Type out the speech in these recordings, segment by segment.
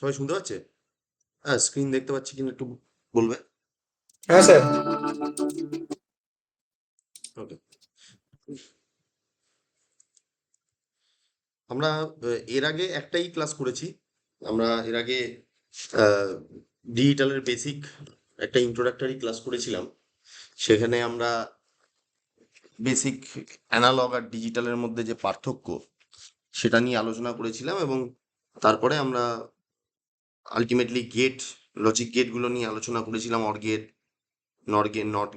সবাই শুনতে পাচ্ছে? হ্যাঁ, স্ক্রিন দেখতে পাচ্ছি কিনা একটু বলবে? হ্যাঁ স্যার। ওকে। আমরা এর আগে একটাই ক্লাস করেছি। আমরা এর আগে ডিজিটালের বেসিক একটা ইন্ট্রোডাক্টরি ক্লাস করেছিলাম। সেখানে আমরা বেসিক অ্যানালগ আর ডিজিটালের মধ্যে যে পার্থক্য সেটা নিয়ে আলোচনা করেছিলাম, এবং তারপরে আমরা আলটিমেটলি গেট, লজিক গেটগুলো নিয়ে আলোচনা করেছিলাম। অর গেট, নর গেট, নট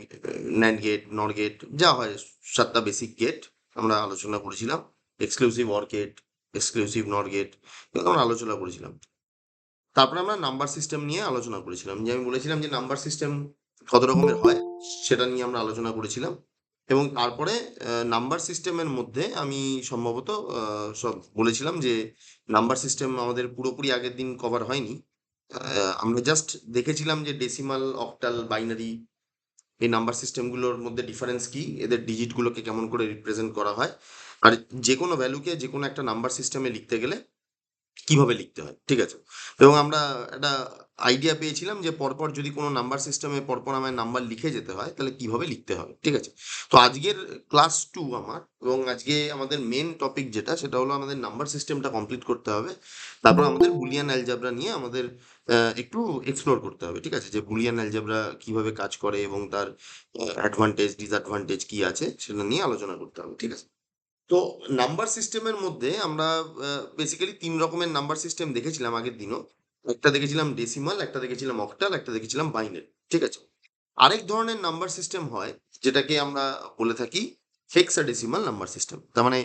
ন্যান্ড গেট, নর গেট, যা হয় 7টা বেসিক গেট আমরা আলোচনা করেছিলাম। এক্সক্লুসিভ অর গেট, এক্সক্লুসিভ নর গেট, এগুলো আমরা আলোচনা করেছিলাম। তারপরে আমরা নাম্বার সিস্টেম নিয়ে আলোচনা করেছিলাম, যে আমি বলেছিলাম যে নাম্বার সিস্টেম কত রকমের হয় সেটা নিয়ে আমরা আলোচনা করেছিলাম। এবং তারপরে নাম্বার সিস্টেমের মধ্যে আমি সম্ভবত সব বলেছিলাম যে নাম্বার সিস্টেম আমাদের পুরোপুরি আগের দিন কভার হয়নি। আমরা জাস্ট দেখেছিলাম যে ডেসিমাল, অক্টাল, বাইনারি, এই নাম্বার সিস্টেমগুলোর মধ্যে ডিফারেন্স কি, এদের ডিজিটগুলোকে কেমন করে রিপ্রেজেন্ট করা হয়, আর যে কোনো ভ্যালুকে যে কোনো একটা নাম্বার সিস্টেমে লিখতে গেলে কিভাবে লিখতে হয়, ঠিক আছে? এবং আমরা একটা আইডিয়া পেয়েছিলাম যে পরপর যদি কোনো নাম্বার সিস্টেমে পরপর আমায় নাম্বার লিখে যেতে হয় তাহলে কিভাবে লিখতে হবে, ঠিক আছে? তো আজকের ক্লাস 2 আমার, এবং আজকে আমাদের মেন টপিক যেটা সেটা হলো আমাদের নাম্বার সিস্টেমটা কমপ্লিট করতে হবে। তারপর আমাদের বুলিয়ান অ্যালজেব্রা নিয়ে আমাদের একটু এক্সপ্লোর করতে হবে, ঠিক আছে? যে বুলিয়ান অ্যালজেব্রা কিভাবে কাজ করে এবং তার অ্যাডভান্টেজ ডিসঅ্যাডভান্টেজ কি আছে সেটা নিয়ে আলোচনা করতে হবে, ঠিক আছে? তো নাম্বার সিস্টেমের মধ্যে আমরা বেসিক্যালি 3 রকমের নাম্বার সিস্টেম দেখেছিলাম আগের দিনও। একটা দেখেছিলাম ডেসিমাল, একটা দেখেছিলাম অক্টাল, একটা দেখেছিলাম বাইনারি, ঠিক আছে? আরেক ধরনের নাম্বার সিস্টেম হয় যেটাকে আমরা বলে থাকি হেক্সাডেসিমাল নাম্বার সিস্টেম। তার মানে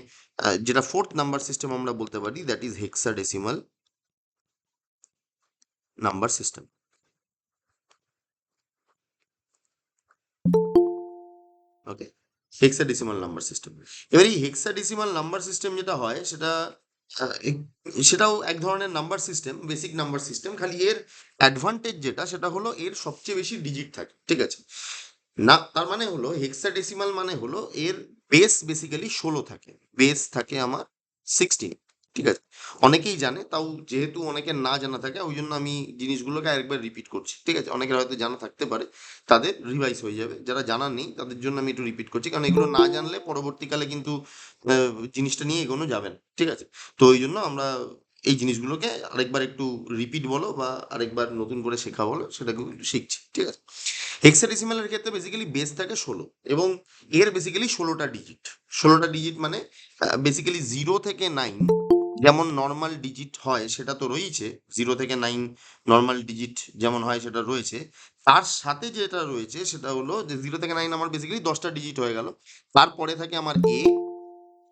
যেটা 4th নাম্বার সিস্টেম আমরা বলতে পারি, that is hexadecimal number system. Okay, hexadecimal number system. এবার এই হেক্সাডেসিমাল নাম্বার সিস্টেম যেটা হয় সেটা সেটাও এক ধরনের number system, basic number system, খালি এর অ্যাডভান্টেজ যেটা সেটা হলো এর সবচেয়ে বেশি ডিজিট থাকে, ঠিক আছে? না, তার মানে হলো হেক্সাডেসিমাল মানে হলো এর বেস বেসিক্যালি 16 থাকে, বেস থাকে আমার 16, ঠিক আছে? অনেকেই জানে, তাও যেহেতু অনেকের না জানা থাকে ওই জন্য আমি জিনিসগুলোকে আরেকবার রিপিট করছি, ঠিক আছে? অনেকের হয়তো জানা থাকতে পারে, তাদের রিভাইজ হয়ে যাবে। যারা জানা নেই তাদের জন্য আমি একটু রিপিট করছি, কারণ এগুলো না জানলে পরবর্তীকালে কিন্তু জিনিসটা নিয়ে এগোনো যাবে না, ঠিক আছে? তো ওই জন্য আমরা এই জিনিসগুলোকে আরেকবার একটু রিপিট বলো বা আরেকবার নতুন করে শেখা বলো, সেটাকে একটু শিখছি, ঠিক আছে? হেক্সাডেসিমালের ক্ষেত্রে বেসিক্যালি বেস থাকে 16, এবং এর বেসিক্যালি 16টা ডিজিট। 16টা ডিজিট মানে বেসিক্যালি 0 থেকে 9 যেমন নর্মাল ডিজিট হয় সেটা তো রয়েছে, 0 থেকে 9 নর্মাল ডিজিট যেমন হয় সেটা রয়েছে। তার সাথে যেটা রয়েছে সেটা হলো যে 0 থেকে 9 আমার বেসিক্যালি 10টা ডিজিট হয়ে গেল। তারপরে থাকে আমার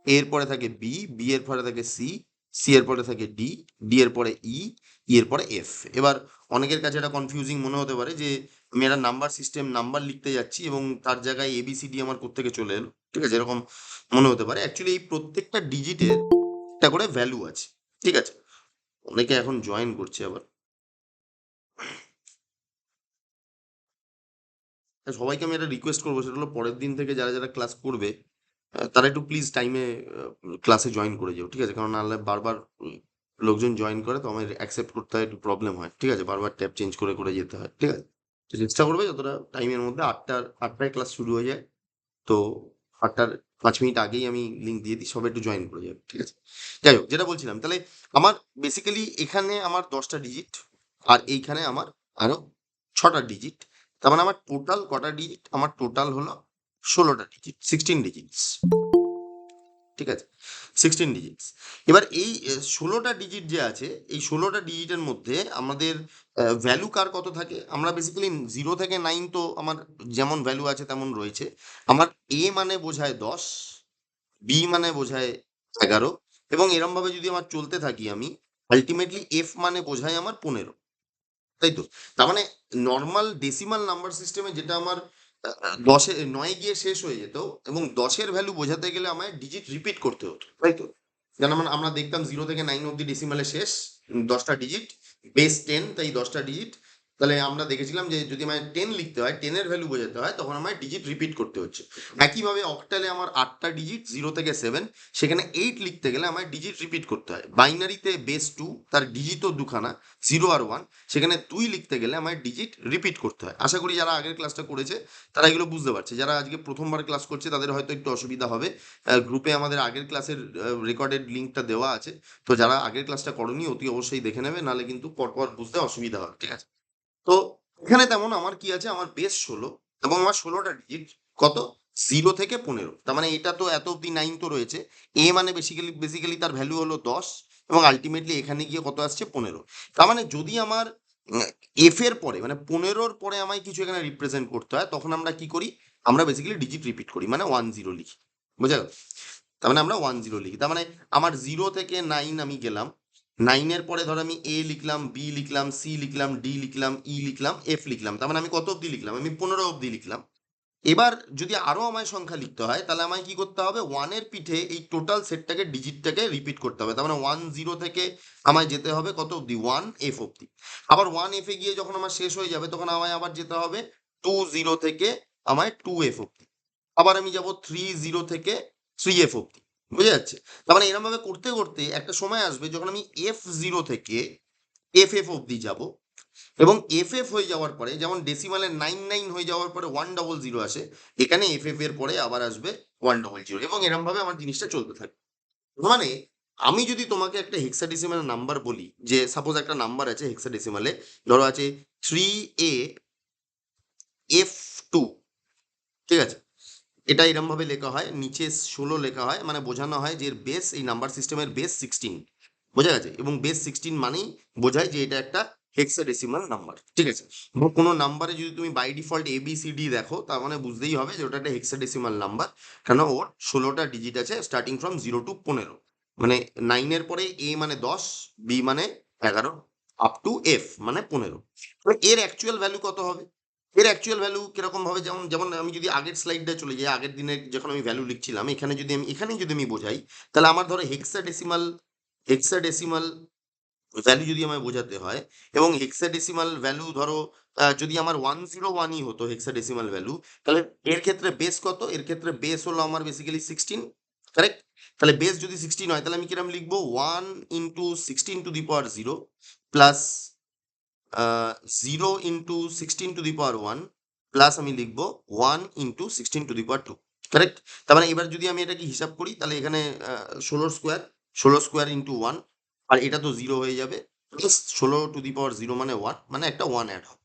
এর পরে থাকে বি এর পরে থাকে সি এর পরে থাকে ডি এর পরে ই এর পরে এফ। এবার অনেকের কাছে এটা কনফিউজিং মনে হতে পারে যে আমি একটা নাম্বার সিস্টেম নাম্বার লিখতে যাচ্ছি এবং তার জায়গায় এবিসিডি আমার কোত্থেকে চলে এলো, ঠিক আছে? এরকম মনে হতে পারে। অ্যাকচুয়ালি এই প্রত্যেকটা ডিজিটের একটা করে ভ্যালু আছে, ঠিক আছে? অনেকে এখন জয়েন করছে আবার। সবাইকে আমি একটা রিকোয়েস্ট করবো, সেটা হলো পরের দিন থেকে যারা যারা ক্লাস করবে তারা একটু প্লিজ টাইমে ক্লাসে জয়েন করে যাও, ঠিক আছে? কারণ নাহলে বারবার লোকজন জয়েন করে তো আমার অ্যাকসেপ্ট করতে হয়, একটু প্রবলেম হয়, ঠিক আছে? বারবার ট্যাব চেঞ্জ করে করে যেতে হয়, ঠিক আছে? তো চেষ্টা করবে যতটা টাইমের মধ্যে, 8টায় ক্লাস শুরু হয়ে যায়, তো 8টার 5 মিনিট আগেই আমি লিঙ্ক দিয়ে দিই, সবাই একটু জয়েন করে যাবে, ঠিক আছে? যাই হোক, যেটা বলছিলাম, তাহলে আমার বেসিক্যালি এখানে আমার 10টা ডিজিট, আর এইখানে আমার আরো 6টা ডিজিট। তার মানে আমার টোটাল কটা ডিজিট? আমার টোটাল হলো 16টা ডিজিট, 16 ডিজিটস, ঠিক আছে? 16 ডিজিটস। এবার এই 16টা ডিজিট যে আছে, এই 16টা ডিজিটের মধ্যে আমাদের ভ্যালু কার কত থাকে? আমরা বেসিক্যালি 0 থেকে 9 তো আমার যেমন ভ্যালু আছে তেমন রয়েছে। আমার এ মানে বোঝায় 10, বি মানে বোঝায় 11, এবং এরম ভাবে যদি আমার চলতে থাকি আমি, আলটিমেটলি এফ মানে বোঝায় আমার 15, তাই তো? তার মানে নর্মাল ডেসিমাল নাম্বার সিস্টেমে যেটা আমার 9-এ গিয়ে শেষ হয়ে যেত, এবং 10-এর ভ্যালু বোঝাতে গেলে আমায় ডিজিট রিপিট করতে হতো, তাই তো? যেন আমরা দেখতাম 0 থেকে 9 অব্দি ডেসিমালে শেষ, 10টা ডিজিট, বেস 10, তাই 10টা ডিজিট, তাহলে আমরা দেখেছিলাম যে যদি আমায় 10 লিখতে হয়, 10 এর ভ্যালু বোঝাতে হয়, তখন আমায় ডিজিট রিপিট করতে হচ্ছে। একইভাবে অক্টালে আমার 8টা ডিজিট 0 থেকে 7, সেখানে 8 লিখতে গেলে আমায় ডিজিট রিপিট করতে হয়। বাইনারিতে বেস 2, তার ডিজিটও দুখানা, 0 আর 1, সেখানে 2 লিখতে গেলে আমায় ডিজিট রিপিট করতে হয়। আশা করি যারা আগের ক্লাসটা করেছে তারা এগুলো বুঝতে পারছে। যারা আজকে প্রথমবার ক্লাস করছে তাদের হয়তো একটু অসুবিধা হবে। গ্রুপে আমাদের আগের ক্লাসের রেকর্ডেড লিঙ্কটা দেওয়া আছে, তো যারা আগের ক্লাসটা করনি অতি অবশ্যই দেখে নেবে, নাহলে কিন্তু পরপর বুঝতে অসুবিধা হবে, ঠিক আছে? তো এখানে তেমন আমার কি আছে, আমার বেস 16 এবং আমার 16টা ডিজিট কত, 0 থেকে 15। তার মানে এটা তো এত অব্দি 9 তো রয়েছে, এ মানে বেসিক্যালি তার ভ্যালু হলো 10, এবং আলটিমেটলি এখানে গিয়ে কত আসছে, 15। তার মানে যদি আমার এফ এর পরে মানে 15-র পরে আমায় কিছু এখানে রিপ্রেজেন্ট করতে হয়, তখন আমরা কি করি, আমরা বেসিক্যালি ডিজিট রিপিট করি, মানে 10 লিখি। বুঝা গেল? তার মানে আমরা 10 লিখি। তার মানে আমার 0 থেকে 9 আমি গেলাম, 9-এর পরে ধর আমি এ লিখলাম, বি লিখলাম, সি লিখলাম, ডি লিখলাম, ই লিখলাম, এফ লিখলাম। তার মানে আমি কত অব্দি লিখলাম, আমি 15 অব্দি লিখলাম। এবার যদি আরো আমায় সংখ্যা লিখতে হয়, তাহলে আমায় কি করতে হবে, 1-এর পিঠে এই টোটাল সেটটাকে, ডিজিটটাকে রিপিট করতে হবে। তার মানে 10 থেকে আমায় যেতে হবে কত অব্দি, 1F অব্দি। আবার 1F এ গিয়ে যখন আমার শেষ হয়ে যাবে, তখন আমায় আবার যেতে হবে 20 থেকে আমায় 2F অব্দি। আবার আমি যাব 30 থেকে 3F অব্দি। বুঝে যাচ্ছে? তার মানে এরকম ভাবে করতে করতে একটা সময় আসবে যখন আমি F0 থেকে FF অব্দি যাব, এবং FF হয়ে যাওয়ার পরে, যেমন ডেসিমালে 99 হয়ে যাওয়ার পরে 100 আসে, এখানে FF এর পরে আবার আসবে 100, এবং এরকম ভাবে আমার জিনিসটা চলতে থাকে। মানে আমি যদি তোমাকে একটা হেক্সাডেসিমাল নাম্বার বলি, যে সাপোজ একটা নাম্বার আছে হেক্সাডেসিমালে, ধরো আছে 3AF2, ঠিক আছে? এটা এরম ভাবে লেখা হয়, নিচে 16 লেখা হয়, মানে বোঝানো হয় যে এর বেস, এই নাম্বার সিস্টেমের বেস 16। বোঝা গেছে? এবং বেস 16 মানেই বোঝায় যে এটা একটা হেক্সাডেসিমাল নাম্বার, ঠিক আছে? এবং কোনো নাম্বারে যদি তুমি বাই ডিফল্ট ABCD দেখো, তার মানে বুঝতেই হবে যে ওটা একটা হেক্সাডেসিমাল নাম্বার, কেন ওর 16টা ডিজিট আছে, স্টার্টিং ফ্রম 0 টু 15। মানে 9 এর পরে A মানে 10, B মানে 11, আপ টু F মানে 15। তো এর অ্যাকচুয়াল ভ্যালু কত হবে? এর অ্যাকচুয়াল ভ্যালু কিরকম ভাবে, যেমন যেমন আমি যদি আগের স্লাইডে চলে যাই, আগের দিনে যখন আমি ভ্যালু লিখছিলাম, এখানেই যদি আমি বোঝাই, তাহলে আমার ধরো হেক্সাডেসিমাল ভ্যালু যদি আমায় বোঝাতে হয়, এবং হেক্সাডেসিমাল ভ্যালু ধরো যদি আমার 101ই হতো হেক্সাডেসিমাল ভ্যালু, তাহলে এর ক্ষেত্রে বেস কত, এর ক্ষেত্রে বেস হলো আমার বেসিক্যালি 16, কারেক্ট? তাহলে বেস যদি 16 হয়, তাহলে আমি কিরম লিখবো, 1 × 16⁻0 প্লাস 0 × 16⁻1 প্লাস আমি লিখবো 1 × 16⁻2, কারেক্ট? তার মানে এবার যদি আমি এটাকে হিসাব করি, তাহলে এখানে 16 স্কোয়ার ইন্টু 1, আর এটা তো 0 হয়ে যাবে, প্লাস 16⁻0 মানে 1, মানে একটা 1 অ্যাড হবে।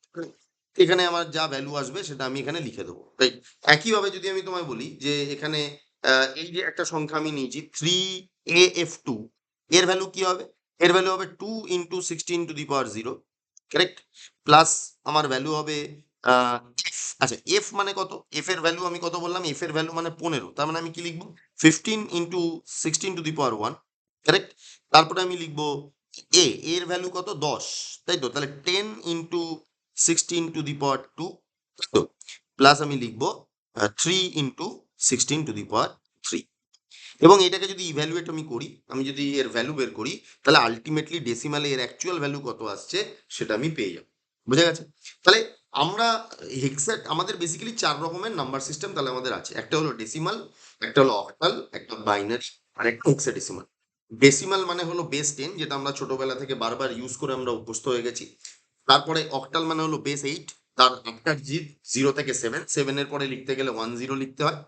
এখানে আমার যা ভ্যালু আসবে সেটা আমি এখানে লিখে দেবো, রাইট? একইভাবে যদি আমি তোমায় বলি যে এখানে এই যে একটা সংখ্যা আমি নিয়েছি 3AF2, এর ভ্যালু কি হবে, এর ভ্যালু হবে 2 × 16⁻0, কারেক্ট? প্লাস আমার ভ্যালু হবে এফ। আচ্ছা, এফ মানে কত, এফ এর ভ্যালু আমি কত বললাম, এফ এর ভ্যালু মানে 15, তার মানে আমি কি লিখবো, 15 × 16⁻1, কারেক্ট? তারপরে আমি লিখবো এর ভ্যালু কত, 10, তাই তো? তাহলে 10 × 16⁻2, তাই তো? প্লাস আমি লিখবো 3 × 16⁻3। এবং এটাকে যদি ইভ্যালুয়েট আমি করি, আমি যদি এর ভ্যালু বের করি, তাহলে আলটিমেটলি ডেসিমালে এর অ্যাকচুয়াল ভ্যালু কত আসছে সেটা আমি পেয়ে যাবো। বুঝা গেছে? তাহলে আমরা আমাদের বেসিক্যালি 4 রকমের নাম্বার সিস্টেম তাহলে আমাদের আছে। একটা হলো ডেসিমাল, একটা হলো অক্টাল, একটা বাইনারি, আর একটা হেক্সাডেসিমাল। ডেসিমাল মানে হলো বেস 10, যেটা আমরা ছোটবেলা থেকে বারবার ইউজ করে আমরা অভ্যস্ত হয়ে গেছি। তারপরে অক্টাল মানে হলো বেস 8, তার একটা ডিজিট 0 থেকে 7, 7 এর পরে লিখতে গেলে 10 লিখতে হয়,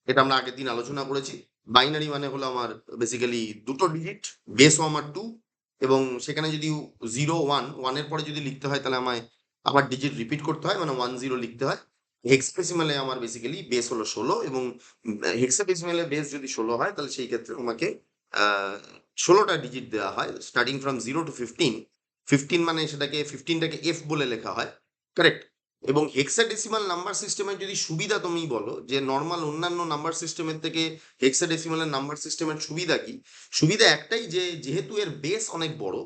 এটা আমরা আগের দিন আলোচনা করেছি। বাইনারি মানে হলো আমার বেসিক্যালি দুটো ডিজিট, বেসও আমার 2, এবং সেখানে যদি 0 1, 1 এর পরে যদি লিখতে হয়, তাহলে আমায় আবার ডিজিট রিপিট করতে হয়, মানে 10 লিখতে হয়। হেক্সাডেসিমালে আমার বেসিক্যালি বেস হলো 16, এবং হেক্সাডেসিমালে বেস যদি 16 হয়, তাহলে সেই ক্ষেত্রে তোমাকে 16টা ডিজিট দেওয়া হয়, স্টার্টিং ফ্রম 0 টু 15। 15 মানে সেটাকে 15টাকে এফ বলে লেখা হয়, কারেক্ট? এবং হেক্সাডেসিমাল নাম্বার সিস্টেমের যদি সুবিধা তুমি বলো, যে নর্মাল অন্যান্য নাম্বার সিস্টেমের থেকে হেক্সাডেসিমালের নাম্বার সিস্টেমের সুবিধা কি? সুবিধা একটাই, যে যেহেতু এর বেস অনেক বড়,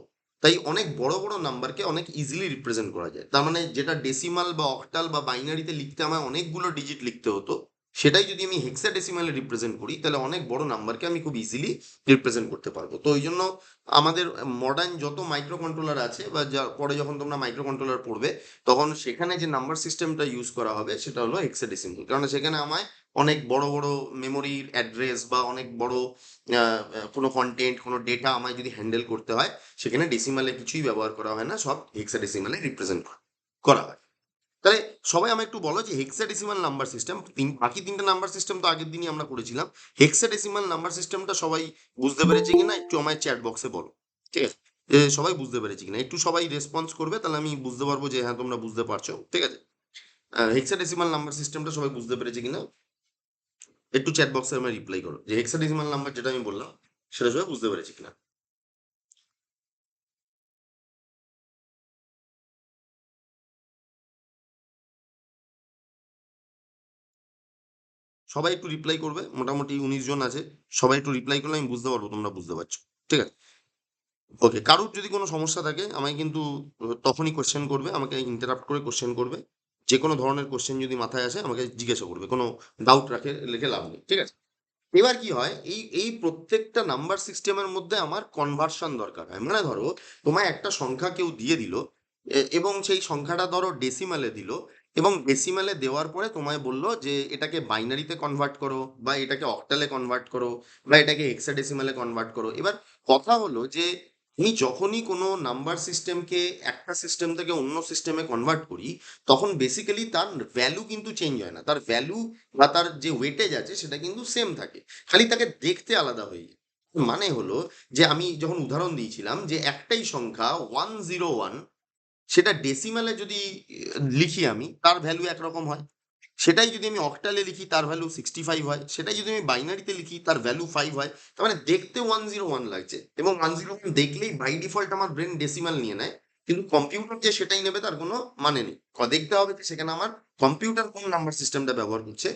তাই অনেক বড় বড় নাম্বারকে অনেক ইজিলি রিপ্রেজেন্ট করা যায়। তার মানে যেটা ডেসিমাল বা অক্টাল বা বাইনারিতে লিখতে আমায় অনেকগুলো ডিজিট লিখতে হতো, সেটাই যদি আমি হেক্সাডেসিমালে রিপ্রেজেন্ট করি তাহলে অনেক বড় নাম্বারকে আমি খুব ইজিলি রিপ্রেজেন্ট করতে পারবো। তো ওই জন্য আমাদের মডার্ন যত মাইক্রো কন্ট্রোলার আছে বা যা পরে যখন তোমরা মাইক্রো কন্ট্রোলার পড়বে তখন সেখানে যে নাম্বার সিস্টেমটা ইউজ করা হবে সেটা হলো হেক্সাডেসিমাল, কারণ সেখানে আমায় অনেক বড় বড় মেমোরির অ্যাড্রেস বা অনেক বড় কোনো কন্টেন্ট কোনো ডেটা আমায় যদি হ্যান্ডেল করতে হয় সেখানে ডেসিমালে কিছুই ব্যবহার করা হয় না, সব হেক্সাডেসিমালে রিপ্রেজেন্ট করা হয়। তাহলে সবাই আমায় একটু বলো যে হেক্সাডেসিমাল নাম্বার সিস্টেম, বাকি তিনটে নাম্বার সিস্টেম তো আগের দিনই আমরা করেছিলাম, হেক্সাডেসিমাল নাম্বার সিস্টেমটা সবাই বুঝতে পেরেছে কিনা একটু আমায় চ্যাট বক্সে বলো, ঠিক আছে? যে সবাই বুঝতে পেরেছে কিনা একটু সবাই রেসপন্স করবে, তাহলে আমি বুঝতে পারবো যে হ্যাঁ তোমরা বুঝতে পারছো, ঠিক আছে? হেক্সাডেসিমাল নাম্বার সিস্টেমটা সবাই বুঝতে পেরেছে কিনা একটু চ্যাট বক্সে আমায় রিপ্লাই করো যে হেক্সাডেসিমাল নাম্বার যেটা আমি বললাম সেটা সবাই বুঝতে পেরেছে কিনা। সবাই একটু রিপ্লাই করবে, মোটামুটি 19 জন আছে, সবাই একটু রিপ্লাই করলে আমি বুঝতে পারবো তোমরা বুঝতে পারছো, ঠিক আছে? ওকে, কারুর যদি কোনো সমস্যা থাকে আমায় কিন্তু তখনই কোশ্চেন করবে, আমাকে ইন্টারাপ্ট করে কোশ্চেন করবে, যে কোনো ধরনের কোশ্চেন যদি মাথায় আসে আমাকে জিজ্ঞাসা করবে, কোনো ডাউট রেখে লাভ নেই, ঠিক আছে? এবার কি হয়, এই এই প্রত্যেকটা নাম্বার সিস্টেমের মধ্যে আমার কনভার্সন দরকার হয়। মানে ধরো তোমায় একটা সংখ্যা কেউ দিয়ে দিল, এবং সেই সংখ্যাটা ধরো ডেসিমালে দিল, এবং ডেসিমালে দেওয়ার পরে তোমায় বললো যে এটাকে বাইনারিতে কনভার্ট করো বা এটাকে অক্টালে কনভার্ট করো বা এটাকে হেক্সাডেসিমালে কনভার্ট করো। এবার কথা হলো যে আমি যখনই কোনো নাম্বার সিস্টেমকে একটা সিস্টেম থেকে অন্য সিস্টেমে কনভার্ট করি তখন বেসিক্যালি তার ভ্যালু কিন্তু চেঞ্জ হয় না, তার ভ্যালু বা তার যে ওয়েটেজ আছে সেটা কিন্তু সেম থাকে, খালি তাকে দেখতে আলাদা হয়ে যায়। মানে হলো যে আমি যখন উদাহরণ দিয়েছিলাম যে একটাই সংখ্যা 101, সেটা ডেসিমালে যদি লিখি আমি তার ভ্যালু একরকম হয়, সেটাই যদি আমি অক্টালে লিখি তার ভ্যালু 65 হয়, সেটাই যদি আমি বাইনারিতে লিখি তার ভ্যালু 5 হয়। তার মানে দেখতে 101 লাগছে, এবং 101 দেখলেই বাই ডিফল্ট আমার ব্রেন ডেসিমাল নিয়ে নেয়, কিন্তু কম্পিউটার যে সেটাই নেবে তার কোনো মানে নেই। দেখতে হবে যে সেখানে আমার কম্পিউটার কোন নাম্বার সিস্টেমটা ব্যবহার করছে,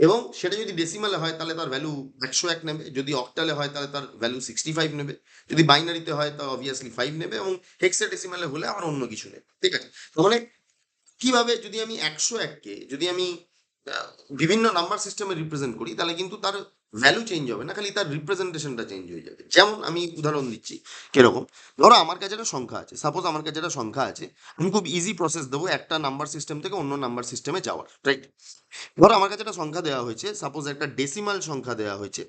এবং সেটা যদি ডেসিমালে হয় তাহলে তার ভ্যালু 101 নেবে, যদি অক্টালে হয় তাহলে তার ভ্যালু 65 নেবে, যদি বাইনারিতে হয় তা অবভিয়াসলি 5 নেবে, এবং হেক্সাডেসিমালে হলে আমার অন্য কিছু নেবে, ঠিক আছে? তার মানে কিভাবে যদি আমি 101কে যদি আমি আহ, বিভিন্ন নাম্বার সিস্টেমে রিপ্রেজেন্ট করি তাহলে কিন্তু তার ভ্যালু চেঞ্জ হবে না, খালি তার রিপ্রেজেন্টেশনটা চেঞ্জ হয়ে যাবে। যেমন আমি উদাহরণ দিচ্ছি কিরকম, ধরো আমার কাছে একটা সংখ্যা আছে, সাপোজ আমার কাছে একটা সংখ্যা আছে, আমি খুব ইজি প্রসেস দেবো একটা নাম্বার সিস্টেম থেকে অন্য নাম্বার সিস্টেমে যাওয়ার, রাইট? ধরো আমার কাছে একটা সংখ্যা দেওয়া হয়েছে, সাপোজ একটা ডেসিমাল সংখ্যা দেওয়া হয়েছে,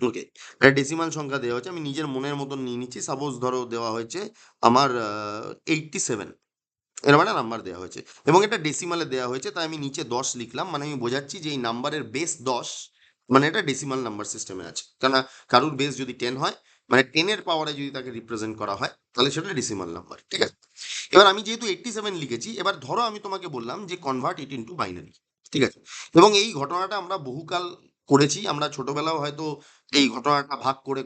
ওকে? একটা ডেসিমাল সংখ্যা দেওয়া হয়েছে, আমি নিজের মনের মতন নিয়ে নিচ্ছি, সাপোজ ধরো দেওয়া হয়েছে আমার 87, এরকম একটা নাম্বার দেওয়া হয়েছে, এবং এটা ডেসিমালে দেওয়া হয়েছে, তাই আমি নিচে 10 লিখলাম, মানে আমি বোঝাচ্ছি যে এই নাম্বারের বেস 10, মানে এটা ডেসিমাল নাম্বার সিস্টেমে আছে, কেননা কারুর বেস যদি 10 হয়, মানে 10-এর পাওয়ারে যদি তাকে রিপ্রেজেন্ট করা হয় তাহলে সেটা ডেসিমাল নাম্বার, ঠিক আছে? এবার আমি যেহেতু 87 লিখেছি, এবার ধরো আমি তোমাকে বললাম যে কনভার্ট ইট ইন্টু বাইনারি, ঠিক আছে? এবং এই ঘটনাটা আমরা বহুকাল করেছি, আমরা ছোটবেলাও হয়তো এই ঘটনাটা ভাগ করে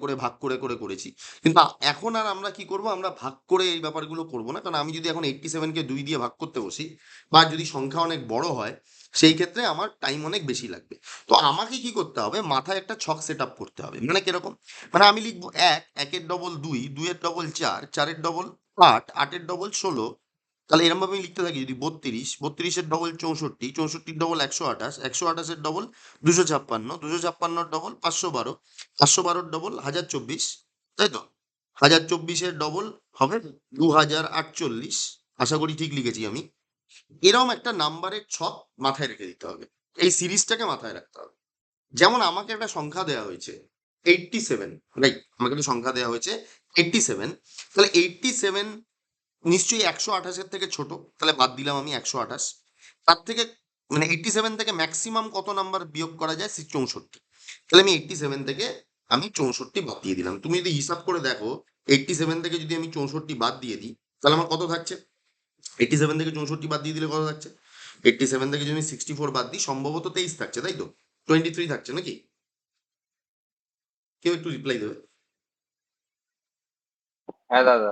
করেছি, কিন্তু এখন আর আমরা কি করব, আমরা ভাগ করে এই ব্যাপারগুলো করব না, কারণ আমি যদি এখন 87কে 2 দিয়ে ভাগ করতে বসি বা যদি সংখ্যা অনেক বড় হয় সেই ক্ষেত্রে আমার টাইম অনেক বেশি লাগবে। তো আমাকে কি করতে হবে, মাথায় একটা ছক সেট আপ করতে হবে, মানে কিরকম, মানে আমি লিখবো 1, 1-এর ডবল 2, 2-এর ডবল 4, 4-এর ডবল 8, 8-এর ডবল 16, তাহলে এরকম ভাবে আমি লিখতে থাকি যদি 32, 32-এর ডবল 64, 64-এর ডবল 128, 128-এর ডবল 256, 256-এর ডবল 512, 512-এর ডবল 1024, তাই তো? 1024-এর ডবল হবে 2048, আশা করি ঠিক লিখেছি আমি। এরকম একটা নাম্বারের ছক মাথায় রেখে দিতে হবে, এই সিরিজটাকে মাথায় রাখতে হবে। যেমন আমাকে একটা সংখ্যা দেওয়া হয়েছে 87, রাইট? আমাকে একটা সংখ্যা দেওয়া হয়েছে 87, তাহলে 87 নিশ্চয়ই 128-এর থেকে ছোট, তাহলে বাদ দিলাম আমি 128। তার থেকে মানে 87 থেকে ম্যাক্সিমাম কত নাম্বার বিয়োগ করা যায়, 64, তাহলে আমি 87 থেকে আমি 64 বাদ দিয়ে দিলাম। তুমি যদি হিসাব করে দেখো 87 থেকে যদি আমি 64 বাদ দিয়ে দিই তাহলে আমার কত থাকছে, 87 থেকে 64 বাদ দিয়ে দিলে কত থাকছে, 87 থেকে যদি আমি 64 বাদ দিই সম্ভবত 23 থাকছে, তাই তো? 23 থাকছে নাকি? কেউ একটু রিপ্লাই দেবে। হ্যাঁ দাদা।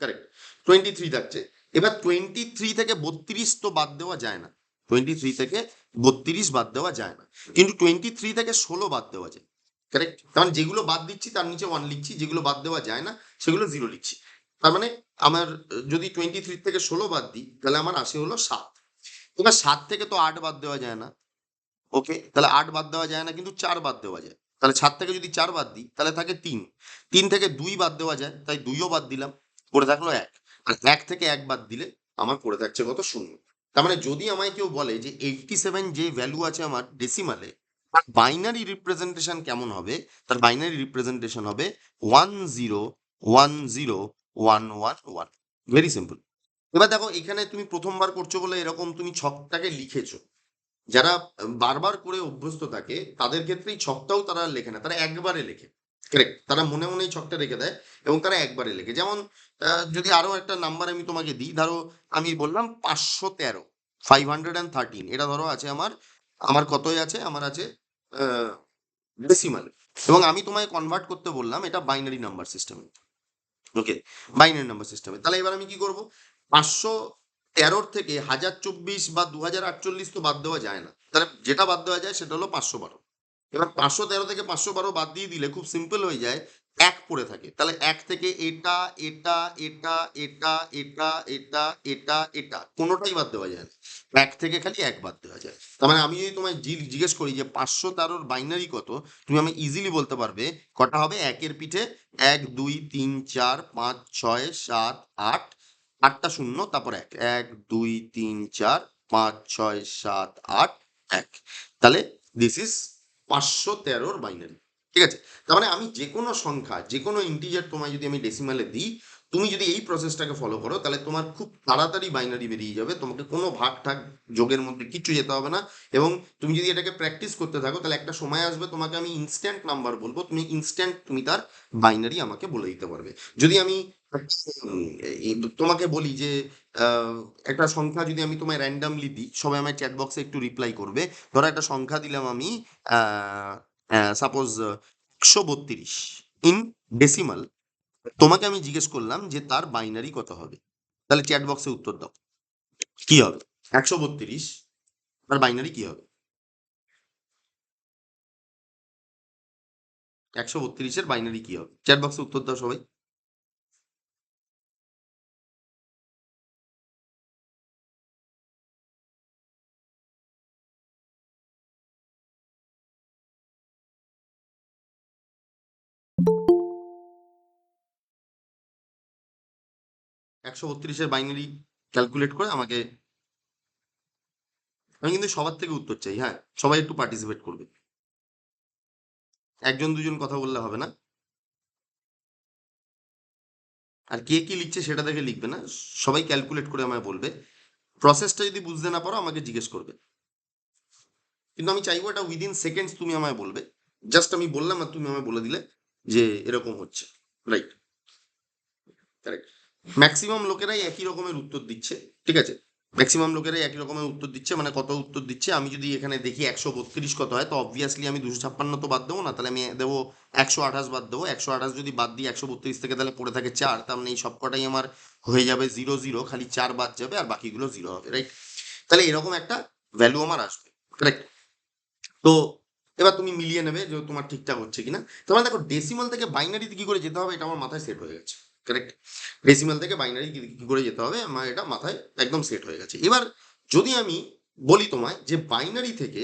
কারেক্ট, 23 থাকছে। এবার 23 থেকে 32 তো বাদ দেওয়া যায় না, 23 থেকে 32 বাদ দেওয়া যায় না, কিন্তু 23 থেকে 16 বাদ দেওয়া যায়, কারেক্ট? কারণ যেগুলো বাদ দিচ্ছি তার নিচে 1 লিখছি, যেগুলো বাদ দেওয়া যায় না সেগুলো 0 লিখছি। তার মানে আমার যদি 23 থেকে 16 বাদ দিই তাহলে আমার আসে হলো 7। এবার 7 থেকে তো 8 বাদ দেওয়া যায় না, ওকে, তাহলে 8 বাদ দেওয়া যায় না, কিন্তু 4 বাদ দেওয়া যায়। তাহলে 7 থেকে যদি 4 বাদ দিই তাহলে থাকে 3। 3 থেকে 2 বাদ দেওয়া যায়, তাই 2ও বাদ দিলাম, পড়ে থাকলো 1। আর 1 থেকে 1 বাদ দিলে আমার পড়ে থাকছে কত? 0। তার মানে যদি আমায় কেউ বলে যে 87 যে ভ্যালু আছে আমার ডেসিমালে, তার বাইনারি রিপ্রেজেন্টেশন কেমন হবে? তার বাইনারি রিপ্রেজেন্টেশন হবে 10101111। Very simple. এবার দেখো, এখানে তুমি প্রথমবার করছো বলে এরকম তুমি ছকটাকে লিখেছো। যারা বারবার করে অভ্যস্ত থাকে তাদের ক্ষেত্রে এই ছকটাও তারা লেখে না, তারা একবারে লেখে। কারেক্ট, তারা মনে মনে এই ছকটা রেখে দেয় এবং তারা একবারে লেখে। যেমন যদি আরো একটা নাম্বার আমি তোমাকে দিই, ধরো আমি বললাম 513, 513, এটা ধরো আছে আমার, আমার কতই আছে, আমার আছে ডেসিমাল, এবং আমি তোমায় কনভার্ট করতে বললাম এটা বাইনারি নাম্বার সিস্টেমে। ওকে, বাইনারি নাম্বার সিস্টেমে। তাহলে এবার আমি কি করব? 513 থেকে 1024 বা 2048 তো বাদ দেওয়া যায় না, তাহলে যেটা বাদ দেওয়া যায় সেটা হলো 512। এবার 513 থেকে 512 বাদ দিয়ে দিলে খুব সিম্পল হয়ে যায়, 1 পড়ে থাকে। তাহলে 1 থেকে এটা এটা এটা এটা এটা এটা এটা এটা কোনোটাই বাদ দেওয়া যায় না, 1 থেকে খালি 1 বাদ দেওয়া যায়। তার মানে আমি যদি তোমায় জিজ্ঞেস করি যে 513 বাইনারি কত, তুমি আমি ইজিলি বলতে পারবে কটা হবে। একের পিঠে 1 2 3 4 5 6 7 8, 8টা শূন্য, তারপর 1, 1 2 3 4 5 6 7 8 1। তাহলে দিস ইজ 513 বাইনারি। ঠিক আছে, তার মানে আমি যে কোনো সংখ্যা, যে কোনো ইন্টিজার তোমায় যদি আমি ডেসিমালে দিই, তুমি যদি এই প্রসেসটাকে ফলো করো তাহলে তোমার খুব তাড়াতাড়ি বাইনারি বেরিয়ে যাবে, তোমাকে কোনো ভাগ ঠাগ যোগের মধ্যে কিচ্ছু যেতে হবে না। এবং তুমি যদি এটাকে প্র্যাকটিস করতে থাকো তাহলে একটা সময় আসবে তোমাকে আমি ইনস্ট্যান্ট নাম্বার বলবো, তুমি ইনস্ট্যান্ট তুমি তার বাইনারি আমাকে বলে দিতে পারবে। যদি আমি তোমাকে বলি যে আহ, একটা সংখ্যা যদি আমি তোমায় র্যান্ডামলি দিই, সবাই আমার চ্যাট বক্সে একটু রিপ্লাই করবে। ধরো একটা সংখ্যা দিলাম আমি, সাপোজ 132 ইন ডেসিমাল, তোমাকে আমি জিজ্ঞেস করলাম যে তার বাইনারি কত হবে, তাহলে চ্যাট বক্সে উত্তর দাও, কি হবে? 132 তার বাইনারি কি হবে? 132-এর বাইনারি কি হবে? চ্যাট বক্সে উত্তর দাও সবাই। 132-এর বাইনারি ক্যালকুলেট করে আমাকে, আমি কিন্তু সবার থেকে উত্তর চাই, হ্যাঁ, সবাই একটু পার্টিসিপেট করবে, একজন দুজন কথা বললে হবে না। আর কে কি লিখছে সেটা দেখে লিখবে না, সবাই ক্যালকুলেট করে আমায় বলবে। প্রসেসটা যদি বুঝতে না পারো আমাকে জিজ্ঞেস করবে, কিন্তু আমি চাইবো এটা উইদিন সেকেন্ডস তুমি আমায় বলবে। জাস্ট আমি বললাম আর তুমি আমায় বলে দিলে যে এরকম হচ্ছে। Right, correct. ম্যাক্সিমাম লোকেরাই একই রকমের উত্তর দিচ্ছে। ঠিক আছে, ম্যাক্সিমাম লোকেরাই একই রকমের উত্তর দিচ্ছে। মানে কত উত্তর দিচ্ছে, আমি যদি এখানে দেখি 132 কত হয়, তো অবভিয়াসলি আমি 256 তো বাদ দেবো না, তাহলে আমি দেবো 128 বাদ দেবো। 128 যদি বাদ দিই 132 থেকে, তাহলে পড়ে থাকে 4। তার মানে এই সব কটাই আমার হয়ে যাবে 0 0, খালি 4 বাদ যাবে আর বাকিগুলো 0 হবে। রাইট, তাহলে এরকম একটা ভ্যালু আমার আসবে। কারেক্ট। তো এবার তুমি মিলিয়ে নেবে যে তোমার ঠিকঠাক হচ্ছে কিনা। তোমার দেখো, ডেসিমাল থেকে বাইনারিতে কি করে যেতে হবে এটা আমার মাথায় সেট হয়ে গেছে। কারেক্ট, ডেসিমাল থেকে বাইনারি কি করে যেতে হবে আমার এটা মাথায় একদম সেট হয়ে গেছে। এবার যদি আমি বলি তোমায় যে বাইনারি থেকে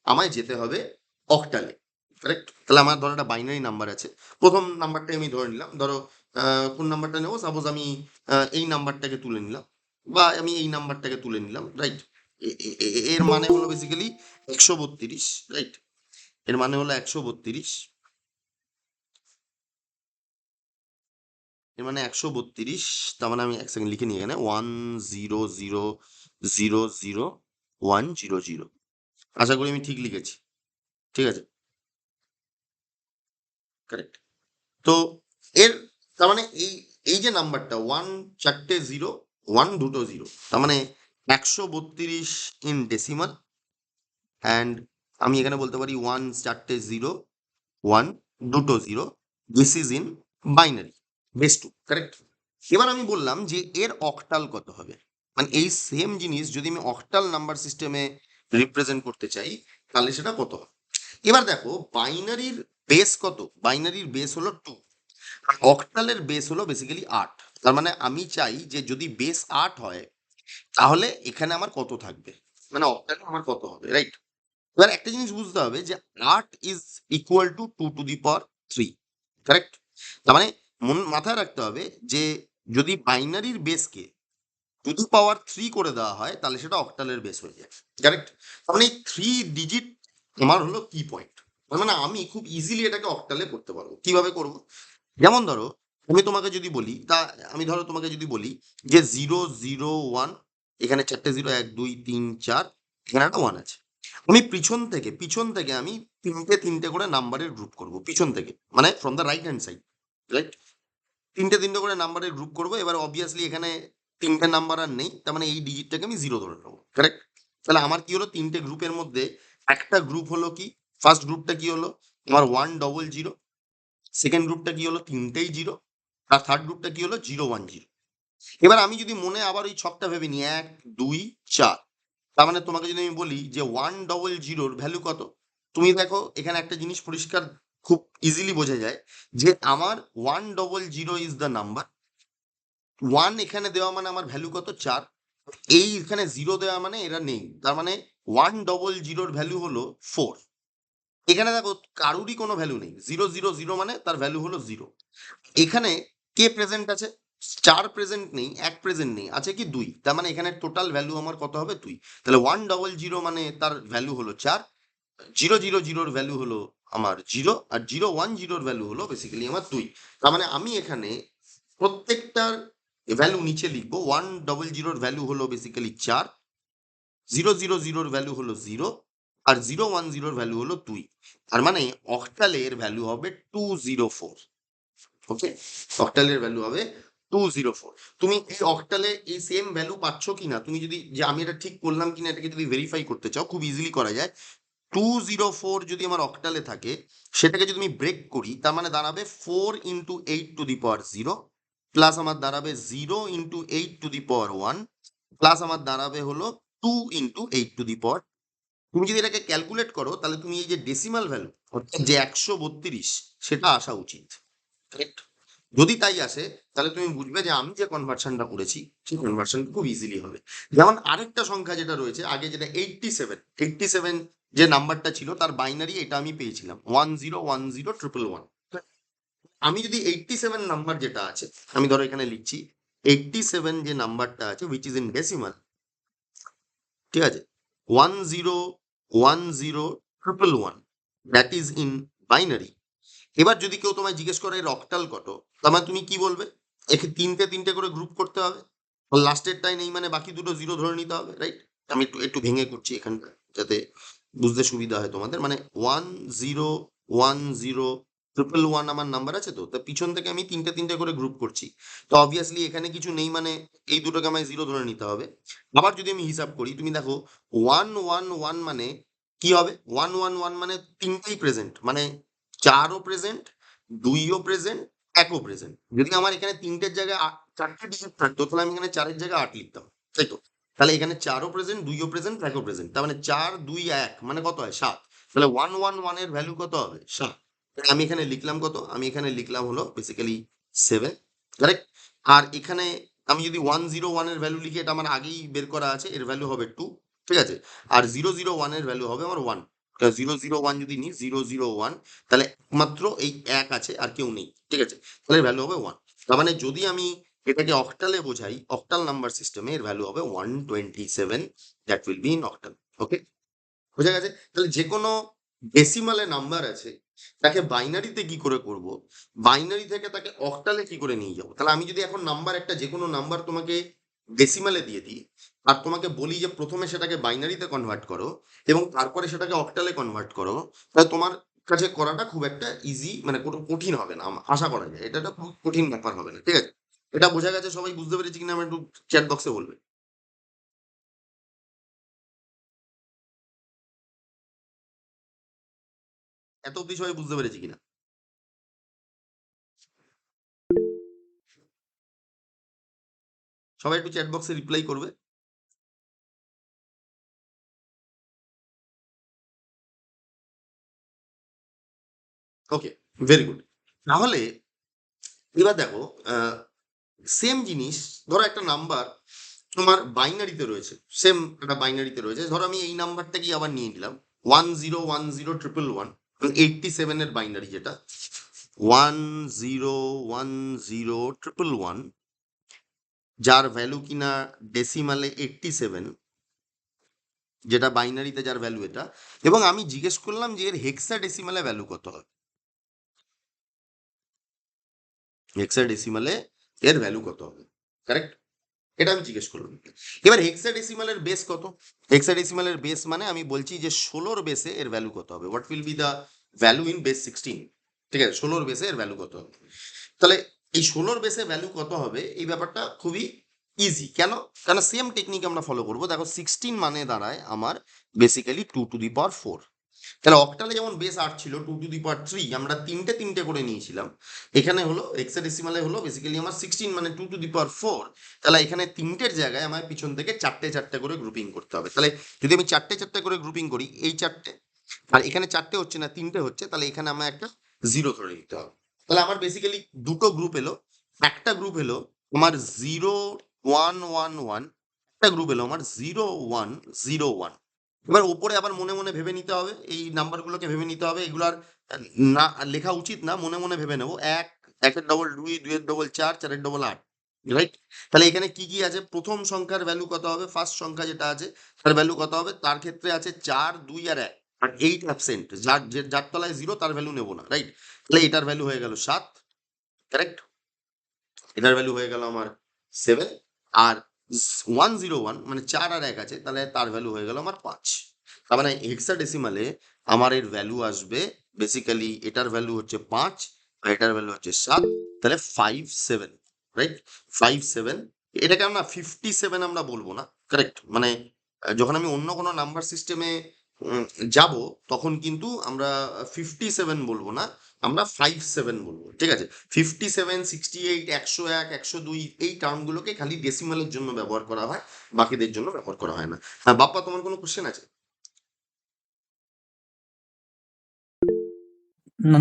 আমায় যেতে হবে অক্টালে, কারেক্ট, তাহলে আমার ধরো একটা বাইনারি নাম্বার আছে। প্রথম নাম্বারটাই আমি ধরে নিলাম, ধরো কোন নাম্বারটা নেবো, সাপোজ আমি এই নাম্বারটাকে তুলে নিলাম, বা আমি এই নাম্বারটাকে তুলে নিলাম। রাইট, এর মানে হলো বেসিক্যালি 132। রাইট, এর মানে হলো 132, এর মানে 132। তার মানে আমি এক সেকেন্ড লিখে নিই এখানে, 100000100। আশা করি আমি ঠিক লিখেছি। ঠিক আছে, কারেক্ট। তো এর তার মানে এই এই যে নাম্বারটা 1 4 0, 1 2 0, তার মানে 132 ইন ডেসিমাল, অ্যান্ড আমি এখানে বলতে পারি 1 4 0, 1 2 0, this is in binary base 2। Correct, এবার আমি বললাম যে এর অক্টাল কত হবে, মানে এই সেম জিনিস যদি আমি অক্টাল নাম্বার সিস্টেমে রিপ্রেজেন্ট করতে চাই তাহলে সেটা কত হবে। এবার দেখো, বাইনারির বেস কত? বাইনারির বেস হলো 2, অক্টালের বেস হলো বেসিক্যালি 8। তার মানে আমি চাই যে যদি বেস 8 হয় তাহলে এখানে আমার কত থাকবে, মানে অক্টালে আমার কত হবে। রাইট, এবার একটা জিনিস বুঝতে হবে যে 8 is equal to 2 to the power 3, correct? তার মানে মাথায় রাখতে হবে যে যদি বাইনারির বেসকে টু দি পাওয়ার 3 করে দেওয়া হয় তাহলে সেটা অক্টালের বেস হয়ে যায়, কারেক্ট? তার মানে এই 3 ডিজিট আমার হলো কি পয়েন্ট। তার মানে আমি খুব ইজিলি এটাকে অক্টালে করতে পারবো। কিভাবে করব? যেমন ধরো আমি তোমাকে যদি বলি, আমি ধরো তোমাকে যদি বলি যে 0 0 1, এখানে চারটে 0, 1 2 3 4, এখানে একটা 1 আছে। আমি পিছন থেকে আমি তিনটে তিনটে করে নাম্বারের গ্রুপ করব পিছন থেকে, মানে from the right hand side, right? তিনটে তিনটে করে নাম্বারের গ্রুপ করব। এবার অবভিয়াসলি এখানে তিনটে নাম্বার আর নেই, তার মানে এই ডিজিটটাকে আমি 0 ধরে নেবো, কারেক্ট? তাহলে আমার কি হলো, তিনটে গ্রুপের মধ্যে একটা গ্রুপ হলো কি, ফার্স্ট গ্রুপটা কি হলো আমার 1 0 0, সেকেন্ড গ্রুপটা কি হলো তিনটেই 0, আর থার্ড গ্রুপটা কি হলো 0 1 0। এবার আমি যদি মনে আবার ওই ছকটা ভেবে নিই 1 2 4, তার মানে তোমাকে যদি আমি বলি যে 1 0 0 ভ্যালু কত, তুমি দেখো এখানে একটা জিনিস পরিষ্কার খুব ইজিলি বোঝা যায় যে আমার 1 0 0 ইজ দ্য নাম্বার। 1 এখানে দেওয়া মানে আমার ভ্যালু কত 4, এই এখানে 0 দেওয়া মানে এরা নেই, তার মানে 1 0 0 ভ্যালু হলো 4। এখানে দেখো কারুরই কোনো ভ্যালু নেই, 0 0 0 মানে তার ভ্যালু হলো 0। এখানে কে প্রেজেন্ট আছে, 4 প্রেজেন্ট নেই, 1 প্রেজেন্ট নেই, আছে কি 2, তার মানে এখানে টোটাল ভ্যালু আমার কত হবে 2। তাহলে 1 0 0 মানে তার ভ্যালু হলো 4, 0 0 0 ভ্যালু হলো আমার 0, আর 0 1 0 ভ্যালু হলো বেসিক্যালি আমার 2। তার মানে আমি এখানে প্রত্যেকটার ভ্যালু নিচে লিখবো, 1 0 0 ভ্যালু হলো বেসিক্যালি 4, 0 0 0 ভ্যালু হলো 0, আর 0 1 0 ভ্যালু হলো 2। তার মানে অক্টালের ভ্যালু হবে 204। ওকে, অক্টালের ভ্যালু হবে 204। তুমি এই অক্টালে এই সেম ভ্যালু পাচ্ছ কিনা, তুমি যদি যে আমি এটা ঠিক করলাম কিনা এটাকে যদি ভেরিফাই করতে চাও খুব ইজিলি করা যায়। 204 যদি আমার অক্টালে থাকে, সেটাকে যদি আমি ব্রেক করি তার মানে দাঁড়াবে 4 into 8 to the power 0, plus আমার দাঁড়াবে 0 into 8 to the power 1, plus আমার দাঁড়াবে হলো 2 ইন্টু 8 টু দি পাওয়ার। তুমি যদি এটাকে ক্যালকুলেট করো তাহলে তুমি এই যে ডেসিমাল ভ্যালু অর্থাৎ যে 132 সেটা আসা উচিত, correct? যদি তাই আসে তাহলে তুমি বুঝবে যে আমি যে কনভার্সনটা করেছি সেই কনভার্সন খুব ইজিলি হবে। যেমন আরেকটা সংখ্যা যেটা রয়েছে আগে, যেটা 87 যে নাম্বারটা ছিল তার বাইনারি এটা আমি পেয়েছিলাম 10101111। আমি যদি 87 নাম্বার যেটা আছে, আমি ধরো এখানে লিখছি 87 যে নাম্বারটা আছে উইচ ইজ ইন ডেসিমাল, ঠিক আছে, 10101111, দ্যাট ইজ ইন বাইনারি। এবার যদি কেউ তোমায় জিজ্ঞেস করে এর অক্টাল কত, তার মানে তুমি কি বলবে, একে তিনটে তিনটে করে গ্রুপ করতে হবে, লাস্টেরটাই নেই মানে বাকি দুটো 0 ধরে নিতে হবে, রাইট? আমি একটু একটু ভেঙে করছি এখানটা যাতে বুঝতে সুবিধা হয় তোমাদের। মানে 10101111 আমার নাম্বার আছে, তো তা পিছন থেকে আমি তিনটে তিনটে করে গ্রুপ করছি, তো অবভিয়াসলি এখানে কিছু নেই মানে এই দুটোকে আমায় 0 ধরে নিতে হবে। আবার যদি আমি হিসাব করি তুমি দেখো 111 মানে কি হবে, 111 মানে তিনটেই প্রেজেন্ট, মানে 4ও প্রেজেন্ট, 2ও প্রেজেন্ট, 1ও প্রেজেন্ট। যদি আমার এখানে তিনটের জায়গায় চারটে ডিজিট থাকতো তাহলে আমি এখানে 4-এর জায়গায় 8 লিখতাম, তাই তো? তাহলে এখানে 4ও প্রেজেন্ট, 2ও প্রেজেন্ট, 1ও প্রেজেন্ট, তার মানে 4 2 1 মানে কত হয় 7। তাহলে 111 এর ভ্যালু কত হবে 7। আমি এখানে লিখলাম কত, আমি এখানে লিখলাম হলো বেসিক্যালি 7, কারেক্ট? আর এখানে আমি যদি 101 এর ভ্যালু লিখি, এটা আমার আগেই বের করা আছে, এর ভ্যালু হবে 2, ঠিক আছে? আর 001 এর ভ্যালু হবে আমার 1। 001 যদি নিই 001, তাহলে একমাত্র এই 1 আছে আর কেউ নেই, ঠিক আছে? তাহলে ভ্যালু হবে 1। তার মানে যদি আমি এটাকে অক্টালে বোঝাই, অক্টাল নাম্বার সিস্টেমে এর ভ্যালু হবে 127, that will be in octal. Okay, বোঝা গেছে? তাহলে যে কোনো ডেসিমালে নাম্বার আছে তাকে বাইনারিতে কি করে করব, বাইনারি থেকে তাকে অক্টালে কি করে নিয়ে যাবো। তাহলে আমি যদি এখন নাম্বার একটা যে কোনো নাম্বার তোমাকে ডেসিমালে দিয়ে দিই আর তোমাকে বলি যে প্রথমে সেটাকে বাইনারিতে কনভার্ট করো এবং তারপরে সেটাকে অক্টালে কনভার্ট করো, তাহলে তোমার কাছে করাটা খুব একটা ইজি, মানে কোনো কঠিন হবে না, আশা করা যায় এটা একটা খুব কঠিন ব্যাপার হবে না, ঠিক আছে? এটা বোঝা গেছে? সবাই বুঝতে পেরেছি কিনা আমার একটু চ্যাট বক্সে বলবে। এত অব্দি সবাই বুঝতে পেরেছি কিনা? সবাই একটু চ্যাট বক্সে রিপ্লাই করবে। ওকে, ভেরি গুড। তাহলে এবার দেখো, সেম জিনিস, ধরো একটা নাম্বার তোমার বাইনারিতে রয়েছে, সেম একটা বাইনারিতে রয়েছে, ধরো আমি এই নাম্বারটাকেই আবার নিয়ে নিলাম 101011 87 এর বাইনারি যেটা 101011 যার ভ্যালু কিনা ডেসিমালে 87, যেটা বাইনারিতে যার ভ্যালু এটা, এবং আমি জিজ্ঞেস করলাম যে এর হেক্সাডেসিমালে ভ্যালু কত হবে, হেক্সাডেসিমালে এর ভ্যালু কত হবে, কারেক্ট? এটা আমি জিজ্ঞেস করলাম। এবার হেক্সাডেসিমালের বেস কত? হেক্সাডেসিমালের বেস মানে আমি বলছি যে 16 বেসে এর ভ্যালু কত হবে, what will be the value in base 16, ঠিক আছে? 16 বেসে এর ভ্যালু কত হবে? তাহলে এই 16 বেসে ভ্যালু কত হবে এই ব্যাপারটা খুবই ইজি। কেন? কারণ সেম টেকনিক আমরা ফলো করবো। দেখো 16 মানে দাঁড়ায় আমার বেসিক্যালি 2 to the power 4। তাহলে অক্টালে যেমন বেস 8 ছিল, 2 to the power 3 আমরা তিনটে তিনটে করে নিয়েছিলাম। এখানে হলো হেক্সাডেসিমালে হলো বেসিক্যালি আমার 16 মানে 2 to the power 4। তাহলে এখানে তিনটের জায়গায় আমার পিছন থেকে চারটে চারটে করে গ্রুপিং করতে হবে। তাহলে যদি আমি চারটে চারটে করে গ্রুপিং করি, এই চারটে আর এখানে চারটে হচ্ছে না, তিনটে হচ্ছে, তাহলে এখানে আমার একটা 0 ধরে নিতে হবে। তাহলে আমার বেসিক্যালি দুটো গ্রুপ এলো। একটা গ্রুপ এলো আমার 0 1 1 1, একটা গ্রুপ এলো আমার 0 1 0 1। এবার ওপরে আবার মনে মনে ভেবে নিতে হবে, এই নাম্বারগুলোকে ভেবে নিতে হবে, এগুলো আর না লেখা উচিত না, মনে মনে ভেবে নেবো। একের ডবল 2, 2-এর ডবল 4, 4-এর ডবল 8, রাইট? তাহলে এখানে কি কি আছে? প্রথম সংখ্যার ভ্যালু কত হবে? ফার্স্ট সংখ্যা যেটা আছে তার ভ্যালু কত হবে? তার ক্ষেত্রে আছে 4, 2 আর 1, আর 8 অ্যাবসেন্ট। যার তলায় 0 তার ভ্যালু নেবো না, রাইট? তাহলে এটার ভ্যালু হয়ে গেল 7, কারেক্ট? এটার ভ্যালু হয়ে গেল আমার 7। আর 101 মানে 4 আর 1 আছে, তাহলে তার ভ্যালু হয়ে গেল আমার 5। তার মানে হেক্সাডেসিমালে আমার এর ভ্যালু আসবে বেসিক্যালি, এটার ভ্যালু হচ্ছে 5 আর এটার ভ্যালু হচ্ছে 7, তাহলে 57, রাইট? 57। এটাকে আমরা 57 আমরা বলবো না, কারেক্ট? মানে যখন আমি অন্য কোনো নাম্বার সিস্টেমে যাব তখন কিন্তু আমরা 57 বলবো না, আমরা 57 বলবো, ঠিক আছে? 57, 68, 101, 102 এই টার্মগুলোকে খালি ডেসিমালের জন্য ব্যবহার করা হয়, বাকিদের জন্য ব্যবহার করা হয় না। হ্যাঁ বাপ্পা, তোমার কোনো কোশ্চেন আছে?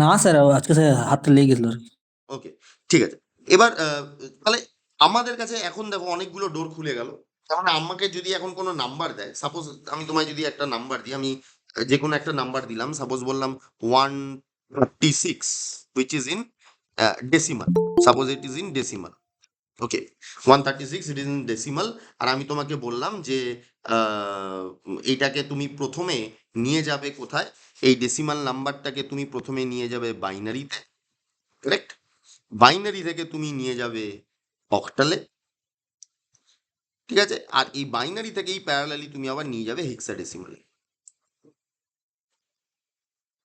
না স্যার, আজকে স্যার হাতটা লেগে গেছিল আর কি। ওকে, ঠিক আছে। এবার তাহলে আমাদের কাছে এখন দেখো অনেকগুলো ডোর খুলে গেল। তার মানে আমাকে যদি এখন কোনো নাম্বার দেয়, সাপোজ আমি তোমায় যদি একটা নাম্বার দিই, আমি যে কোনো একটা নাম্বার দিলাম, সাপোজ বললাম 136, which is in decimal. Suppose it is in decimal. Okay, 136 it is in decimal. আর আমি তোমাকে বললাম যে এইটাকে তুমি প্রথমে নিয়ে যাবে কোথায়? এই ডেসিমাল নাম্বারটাকে তুমি প্রথমে নিয়ে যাবে বাইনারিতে, কারেক্ট? বাইনারি থেকে তুমি নিয়ে যাবে অক্টালে, ঠিক আছে? আর এই বাইনারি থেকে এই প্যারালালি তুমি আবার নিয়ে যাবে হেক্সাডেসিমালে,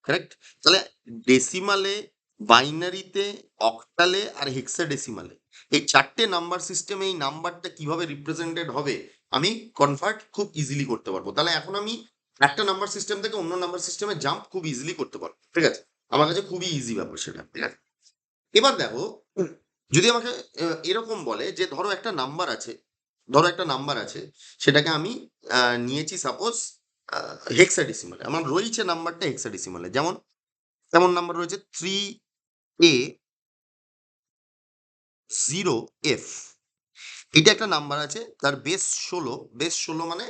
কারেক্ট? তাহলে ডেসিমালে, বাইনারিতে, অক্টালে আর হেক্সাডেসিমালে এই চারটে নাম্বার সিস্টেমে এই নাম্বারটা কিভাবে রিপ্রেজেন্টেড হবে আমি কনভার্ট খুব ইজিলি করতে পারবো। তাহলে এখন আমি একটা নাম্বার সিস্টেম থেকে অন্য নাম্বার সিস্টেমে জাম্প খুব ইজিলি করতে পারবো, ঠিক আছে? আমার কাছে খুবই ইজি ব্যাপার সেটা, ঠিক আছে? এবার দেখো, যদি আমাকে এরকম বলে যে ধরো একটা নাম্বার আছে, ধরো একটা নাম্বার আছে, সেটাকে আমি নিয়েছি সাপোজ হেক্সাডেসিমালে, আমার রয়েছে নাম্বারটা হেক্সাডেসিমালে, যেমন তেমন নাম্বার রয়েছে 3A0F। এটা একটা নাম্বার আছে, তার বেস 16। বেস 16 মানে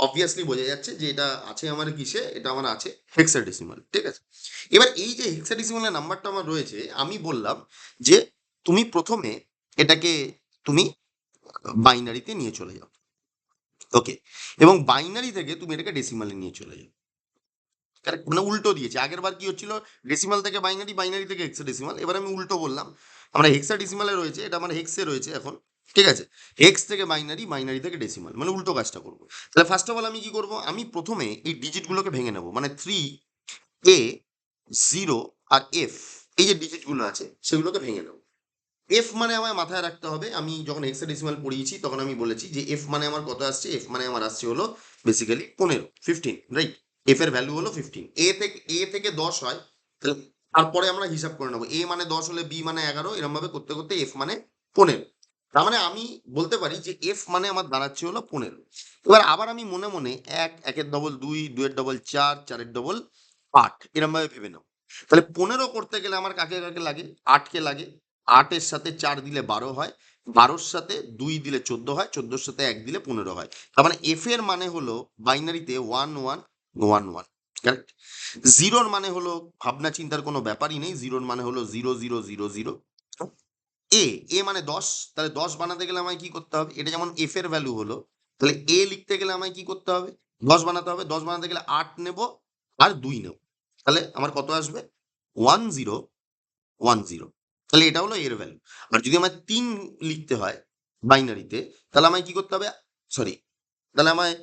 অবভিয়াসলি বোঝা যাচ্ছে যে এটা আছে আমার কিসে, এটা আমার আছে হেক্সাডেসিমাল, ঠিক আছে? এবার এই যে হেক্সাডেসিমালের নাম্বারটা আমার রয়েছে, আমি বললাম যে তুমি প্রথমে এটাকে তুমি বাইনারিতে নিয়ে চলে যাও, ওকে? এবং বাইনারি থেকে তুমি এটাকে ডেসিমালে নিয়ে চলে যাও, কারেক্ট? মানে উল্টো দিয়েছে। আগের বার কি হচ্ছিল? ডেসিমাল থেকে বাইনারি, বাইনারি থেকে হেক্সাডেসিমাল। এবার আমি উল্টো বললাম, আমরা হেক্সাডেসিমালে রয়েছে, এটা মানে হেক্সে রয়েছে এখন, ঠিক আছে? হেক্স থেকে বাইনারি, বাইনারি থেকে ডেসিমাল, মানে উল্টো কাজটা করবো। তাহলে ফার্স্ট অফ অল আমি কি করবো? আমি প্রথমে এই ডিজিটগুলোকে ভেঙে নেবো, মানে 3A0 আর F, এই যে ডিজিটগুলো আছে সেগুলোকে ভেঙে নেবো। এফ মানে আমায় মাথায় রাখতে হবে, আমি যখন হেক্সাডেসিমাল পড়িয়েছি তখন আমি বলেছি যে এফ মানে আমার কত আসছে? এফ মানে আমার আসছে হলো বেসিক্যালি 15, রাইট? এফ এর ভ্যালু হলো 15। এ থেকে 10 হয়, তাহলে তারপরে আমরা হিসাব করে নেবো। এ মানে 10 হলে বি মানে 11, এরকম ভাবে করতে করতে এফ মানে 15। তার মানে আমি বলতে পারি যে এফ মানে আমার দাঁড়াচ্ছে হলো 15। এবার আবার আমি মনে মনে 1, 1-এর ডবল 2, 2-এর ডবল 4, 4-এর ডবল 8 এরকম ভাবে ভেবে নেবো। তাহলে 15 করতে গেলে আমার কাকে কাকে লাগে? 8কে লাগে। 8-এর সাথে 4 দিলে 12 হয়, 12-র সাথে 2 দিলে 14 হয়, 14-র সাথে 1 দিলে 15 হয়। তার মানে এফ এর মানে হলো বাইনারিতে 1 1 1 1, কারেক্ট? জিরোর মানে হলো ভাবনা চিন্তার কোনো ব্যাপারই নেই, জিরোর মানে হলো 0 0 0 0। এ এ মানে 10, তাহলে 10 বানাতে গেলে আমায় কি করতে হবে? এটা যেমন এফ এর ভ্যালু হলো, তাহলে এ লিখতে গেলে আমায় কি করতে হবে? 10 বানাতে হবে, 10 বানাতে গেলে 8 নেব আর 2 নেব, তাহলে আমার কত আসবে? 1010। তাহলে এটা হলো এর ভ্যালু। আর যদি আমার 3 লিখতে হয় বাইনারিতে, তাহলে আমায় কি করতে হবে? সরি, তাহলে আমায়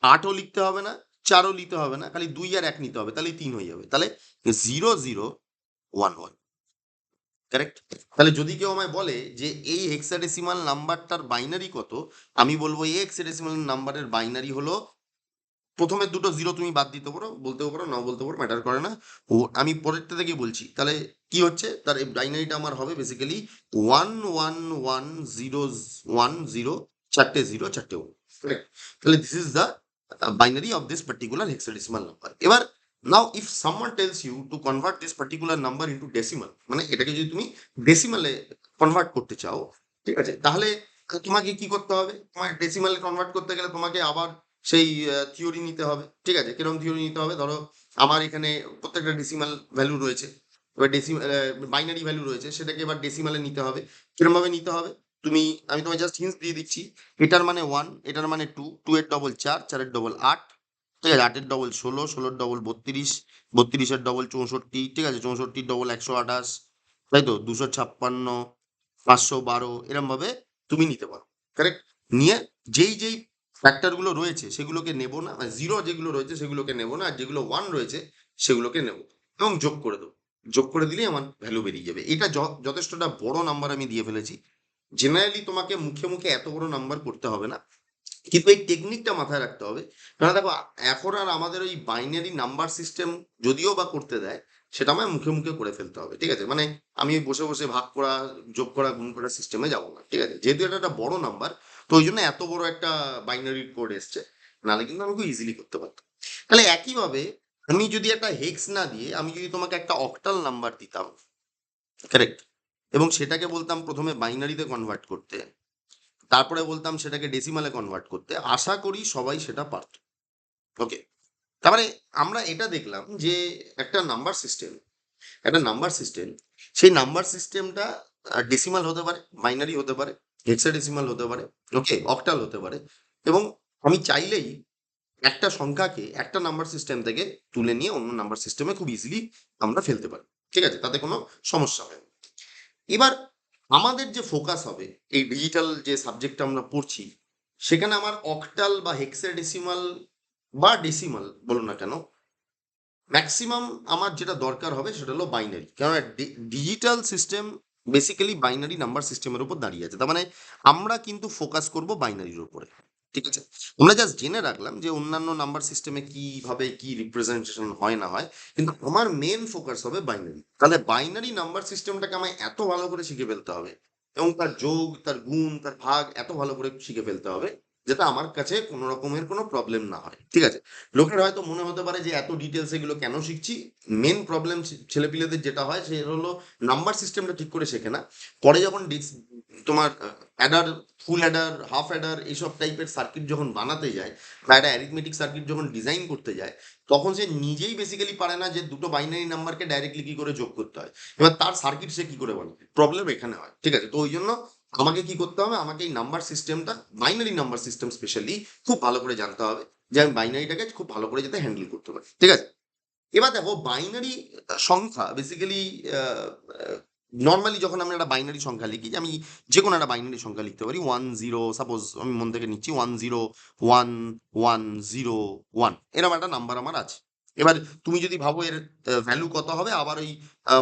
8ও লিখতে হবে না, 4ও লিখতে হবে না, খালি 2 আর 1 নিতে হবে, তাহলেই 3 হয়ে যাবে। তাহলে 0011। কারেক্ট? তাহলে যদি কেউ আমায় বলে যে এই হেক্সাডেসিমাল নাম্বারটার বাইনারি কত, আমি বলবো এই হেক্সাডেসিমাল নাম্বারের বাইনারি হলো, প্রথমের দুটো জিরো তুমি বাদ দিতে পারো, বলতেও পারো, নাও বলতে পারো, ম্যাটার করে না। ও আমি পরেরটা থেকে বলছি, তাহলে কি হচ্ছে তার বাইনারিটা আমার হবে বেসিক্যালি 111010, চারটে জিরো চারটে ওয়ান। Correct? তাহলে this is the binary of this particular hexadecimal number. এবার now if someone tells you to convert this particular number into decimal, মানে এটাকে যদি তুমি ডেসিমালে কনভার্ট করতে চাও, ঠিক আছে, তাহলে তোমাকে কি করতে হবে? তোমার ডেসিমালে কনভার্ট করতে গেলে তোমাকে আবার সেই থিওরি নিতে হবে, ঠিক আছে? কিরকম থিওরি নিতে হবে? ধরো আমার এখানে প্রত্যেকটা ডেসিমাল ভ্যালু রয়েছে, এবার বাইনারি ভ্যালু রয়েছে, সেটাকে এবার ডেসিমালে নিতে হবে। কিরকম ভাবে নিতে হবে? তুমি, আমি তোমায় জাস্ট হিন্টস দিয়ে দিচ্ছি। এটার মানে 1, এটার মানে 2, 2 এর ডবল 4, 4 এর ডবল 8, ঠিক আছে, 8 এর ডবল 16, 16 এর ডবল 32, 32 এর ডবল 64, ঠিক আছে, 64 এর ডবল 128, তাই তো, 256, 512, এরম ভাবে তুমি নিতে পারো। কারেক্ট? নিয়ে যেই ফ্যাক্টর গুলো রয়েছে সেগুলোকে নেব না, মানে জিরো যেগুলো রয়েছে সেগুলোকে নেব না, আর যেগুলো 1 রয়েছে সেগুলোকে নেব এবং যোগ করে দেবো। যোগ করে দিলেই আমার ভ্যালু বেরিয়ে যাবে। এটা যথেষ্টটা বড় নাম্বার আমি দিয়ে ফেলেছি। জেনারেলি তোমাকে মুখে মুখে এত বড় নাম্বার করতে হবে না, কিন্তু এই টেকনিকটা মাথায় রাখতে হবে। কারণ দেখো, এখন আর আমাদের ওই বাইনারি নাম্বার সিস্টেম যদিও বা করতে দেয়, সেটা আমায় মুখে মুখে করে ফেলতে হবে, ঠিক আছে? মানে আমি বসে বসে ভাগ করা, যোগ করা, গুণ করা সিস্টেমে যাবো না, ঠিক আছে? যেহেতু এটা একটা বড় নাম্বার, তো ওই জন্য এত বড় একটা বাইনারি কোড এসছে, নাহলে কিন্তু আমি খুব ইজিলি করতে পারতাম। তাহলে একইভাবে আমি যদি একটা হেক্স না দিয়ে আমি যদি তোমাকে একটা অক্টাল নাম্বার দিতাম, কারেক্ট, এবং সেটাকে বলতাম প্রথমে বাইনারিতে কনভার্ট করতে, তারপরে বলতাম সেটাকে ডেসিমালে কনভার্ট করতে, আশা করি সবাই সেটা পারত। ওকে, তারপরে আমরা এটা দেখলাম যে একটা নাম্বার সিস্টেম, একটা নাম্বার সিস্টেম, সেই নাম্বার সিস্টেমটা ডেসিমাল হতে পারে, বাইনারি হতে পারে, হেক্সাডেসিমাল হতে পারে, ওকে, অক্টাল হতে পারে, এবং আমি চাইলেই একটা সংখ্যাকে একটা নাম্বার সিস্টেম থেকে তুলে নিয়ে অন্য নাম্বার সিস্টেমে খুব ইজিলি আমরা ফেলতে পারি, ঠিক আছে, তাতে কোনো সমস্যা হয় না। এবার আমাদের যে ফোকাস হবে এই ডিজিটাল যে সাবজেক্টটা আমরা পড়ছি, সেখানে আমার অক্টাল বা হেক্সাডেসিমাল বা ডেসিমাল বলো না কেন, ম্যাক্সিমাম আমার যেটা দরকার হবে সেটা হলো বাইনারি। কারণ digital system basically binary number সিস্টেমের উপর দাঁড়িয়ে আছে, তার মানে আমরা কিন্তু ফোকাস করব বাইনারির উপরে, ঠিক আছে? আমরা জাস্ট জেনে রাখলাম যে অন্যান্য নাম্বার সিস্টেমে কিভাবে কি রিপ্রেজেন্টেশন হয় না হয়, কিন্তু আমার মেন ফোকাস হবে বাইনারি। তাহলে বাইনারি নাম্বার সিস্টেমটাকে আমায় এত ভালো করে শিখে ফেলতে হবে, এবং তার যোগ, তার গুণ, তার ভাগ এত ভালো করে শিখে ফেলতে হবে, যাতে আমার কাছে কোনো রকমের কোনো প্রবলেম না হয়, ঠিক আছে? লোকের হয়তো মনে হতে পারে যে এত ডিটেলস এগুলো কেন শিখছি। মেন প্রবলেম ছেলেপিলেদের যেটা হয় সে হলো নাম্বার সিস্টেমটা ঠিক করে শেখে না। পরে যখন তোমার অ্যাডার, ফুল অ্যাডার, হাফ অ্যাডার এইসব টাইপের সার্কিট যখন বানাতে যায়, বা একটা অ্যারিথমেটিক সার্কিট যখন ডিজাইন করতে যায়, তখন সে নিজেই বেসিক্যালি পারে না যে দুটো বাইনারি নাম্বারকে ডাইরেক্টলি কি করে যোগ করতে হয়। এবার তার সার্কিট সে কি করে বানাবে, প্রবলেম এখানে হয়, ঠিক আছে? তো ওই জন্য আমাকে কি করতে হবে, আমাকে এই নাম্বার সিস্টেমটা, বাইনারি নাম্বার সিস্টেম স্পেশালি খুব ভালো করে জানতে হবে, যে আমি বাইনারিটাকে খুব ভালো করে যাতে হ্যান্ডেল করতে পারি, ঠিক আছে? এবার দেখো বাইনারি সংখ্যা বেসিক্যালি নর্মালি যখন আমি একটা বাইনারি সংখ্যা লিখি, যে আমি যে কোনো একটা বাইনারি সংখ্যা লিখতে পারি 10, সাপোজ আমি মন থেকে নিচ্ছি 101101, এরকম একটা নাম্বার আমার আছে। এবার তুমি যদি ভাবো এর ভ্যালু কত হবে, আবার ওই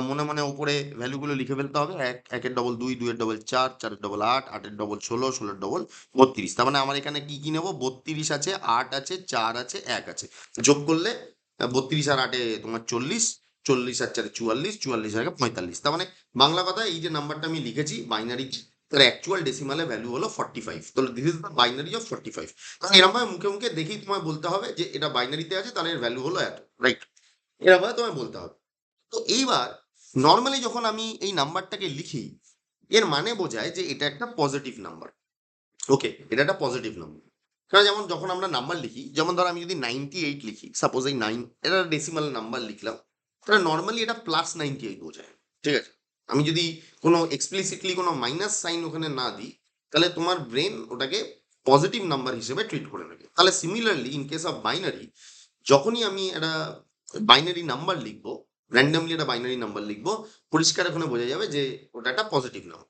মনে মনে ওপরে ভ্যালুগুলো লিখে ফেলতে হবে। একের ডবল 2, 2 এর ডবল 4, 4 এর ডবল 8, 8 এর ডবল 16, 16 এর ডবল 32। তার মানে আমার এখানে কি কি নেবো? 32 আছে, 8 আছে, 4 আছে, 1 আছে। যোগ করলে 32 আর 8-এ তোমার 40, 40 আর 4-এ 44, 44 আর 45। তার মানে বাংলা কথা, এই যে নাম্বারটা আমি লিখেছি বাইনারি, তার অ্যাকচুয়াল ডেসিমালে ভ্যালু হলো 45। তাহলে this is the binary of 45। কারণ এরকম ভাবে মুখে মুখে দেখেই তোমায় বলতে হবে যে এটা বাইনারিতে আছে, তাহলে এর ভ্যালু হলো এত, রাইট? এরকম ভাবে তোমায় বলতে হবে। তো এইবার নর্মালি যখন আমি এই নাম্বারটাকে লিখি, এর মানে বোঝায় যে এটা একটা পজিটিভ নাম্বার। ওকে, এটা একটা পজিটিভ নাম্বার। কারণ যেমন যখন আমরা নাম্বার লিখি, যেমন ধরো আমি যদি 98 লিখি, সাপোজ এই 9 এটা ডেসিমাল নাম্বার লিখলাম, তাহলে নর্মালি এটা +98 বোঝায়, ঠিক আছে? আমি যদি কোনো এক্সপ্লিসিটলি কোনো মাইনাস সাইন ওখানে না দিই, তাহলে তোমার ব্রেন ওটাকে পজিটিভ নাম্বার হিসেবে ট্রিট করে নেবে। তাহলে similarly in case of binary, যখনই আমি একটা বাইনারি নাম্বার লিখবো, র্যান্ডামলি একটা বাইনারি নাম্বার লিখবো, পরিষ্কার ওখানে বোঝা যাবে যে ওটা একটা পজিটিভ নাম্বার।